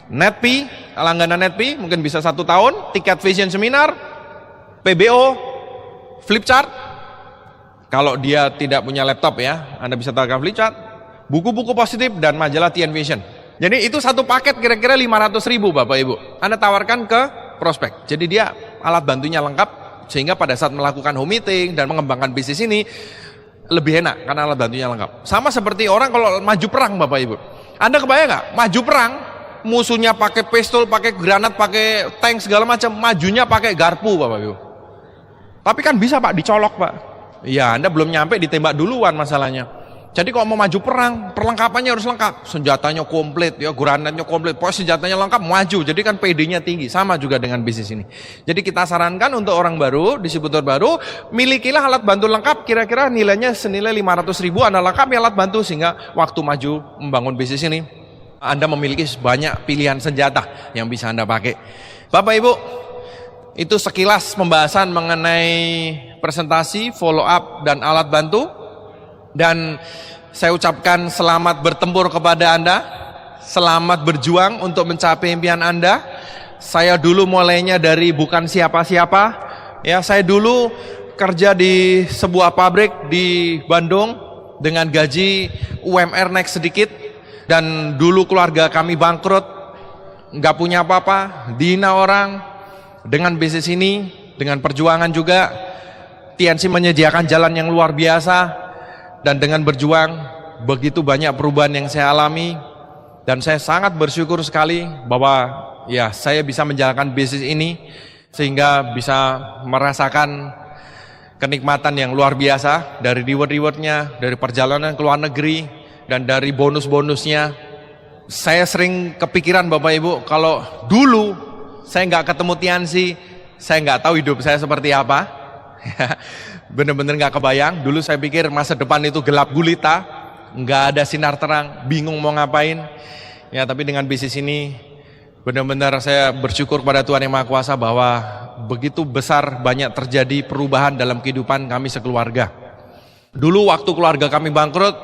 Speaker 1: Netpi, langganan Netpi mungkin bisa 1 tahun, tiket vision seminar, PBO, flipchart. Kalau dia tidak punya laptop ya, Anda bisa tawarkan flipchart, buku-buku positif, dan majalah TN Vision. Jadi itu satu paket kira-kira 500.000 Bapak Ibu. Anda tawarkan ke prospek. Jadi dia alat bantunya lengkap, sehingga pada saat melakukan home meeting dan mengembangkan bisnis ini lebih enak karena alat bantunya lengkap. Sama seperti orang kalau maju perang Bapak Ibu. Anda kebayang nggak? Maju perang, musuhnya pakai pistol, pakai granat, pakai tank segala macam, majunya pakai garpu Bapak Ibu. Tapi kan bisa Pak, dicolok Pak. Iya, Anda belum nyampe ditembak duluan masalahnya. Jadi kalau mau maju perang, perlengkapannya harus lengkap, senjatanya komplit, ya granatnya komplit, pokoknya senjatanya lengkap, maju. Jadi kan PD-nya tinggi. Sama juga dengan bisnis ini. Jadi kita sarankan untuk orang baru, distributor baru, milikilah alat bantu lengkap, kira-kira nilainya senilai 500.000, Anda lengkapi alat bantu sehingga waktu maju membangun bisnis ini, Anda memiliki banyak pilihan senjata yang bisa Anda pakai. Bapak Ibu, itu sekilas pembahasan mengenai presentasi, follow up, dan alat bantu. Dan saya ucapkan selamat bertempur kepada Anda, selamat berjuang untuk mencapai impian Anda. Saya dulu mulainya dari bukan siapa-siapa, ya saya dulu kerja di sebuah pabrik di Bandung dengan gaji UMR naik sedikit, dan dulu keluarga kami bangkrut, nggak punya apa-apa, dihina orang. Dengan bisnis ini, dengan perjuangan juga, TNC menyediakan jalan yang luar biasa. Dan dengan berjuang, begitu banyak perubahan yang saya alami, dan saya sangat bersyukur sekali bahwa ya saya bisa menjalankan bisnis ini sehingga bisa merasakan kenikmatan yang luar biasa dari reward-rewardnya, dari perjalanan ke luar negeri, dan dari bonus-bonusnya. Saya sering kepikiran Bapak Ibu, kalau dulu saya nggak ketemu Tiansi, saya nggak tahu hidup saya seperti apa. Bener-bener nggak kebayang. Dulu saya pikir masa depan itu gelap gulita, nggak ada sinar terang, bingung mau ngapain. Ya, tapi dengan bisnis ini benar-benar saya bersyukur pada Tuhan Yang Maha Kuasa bahwa begitu besar banyak terjadi perubahan dalam kehidupan kami sekeluarga. Dulu waktu keluarga kami bangkrut,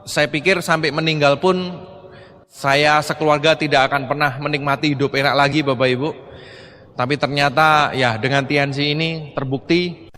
Speaker 1: saya pikir sampai meninggal pun saya sekeluarga tidak akan pernah menikmati hidup enak lagi Bapak Ibu. Tapi ternyata ya dengan TNC ini terbukti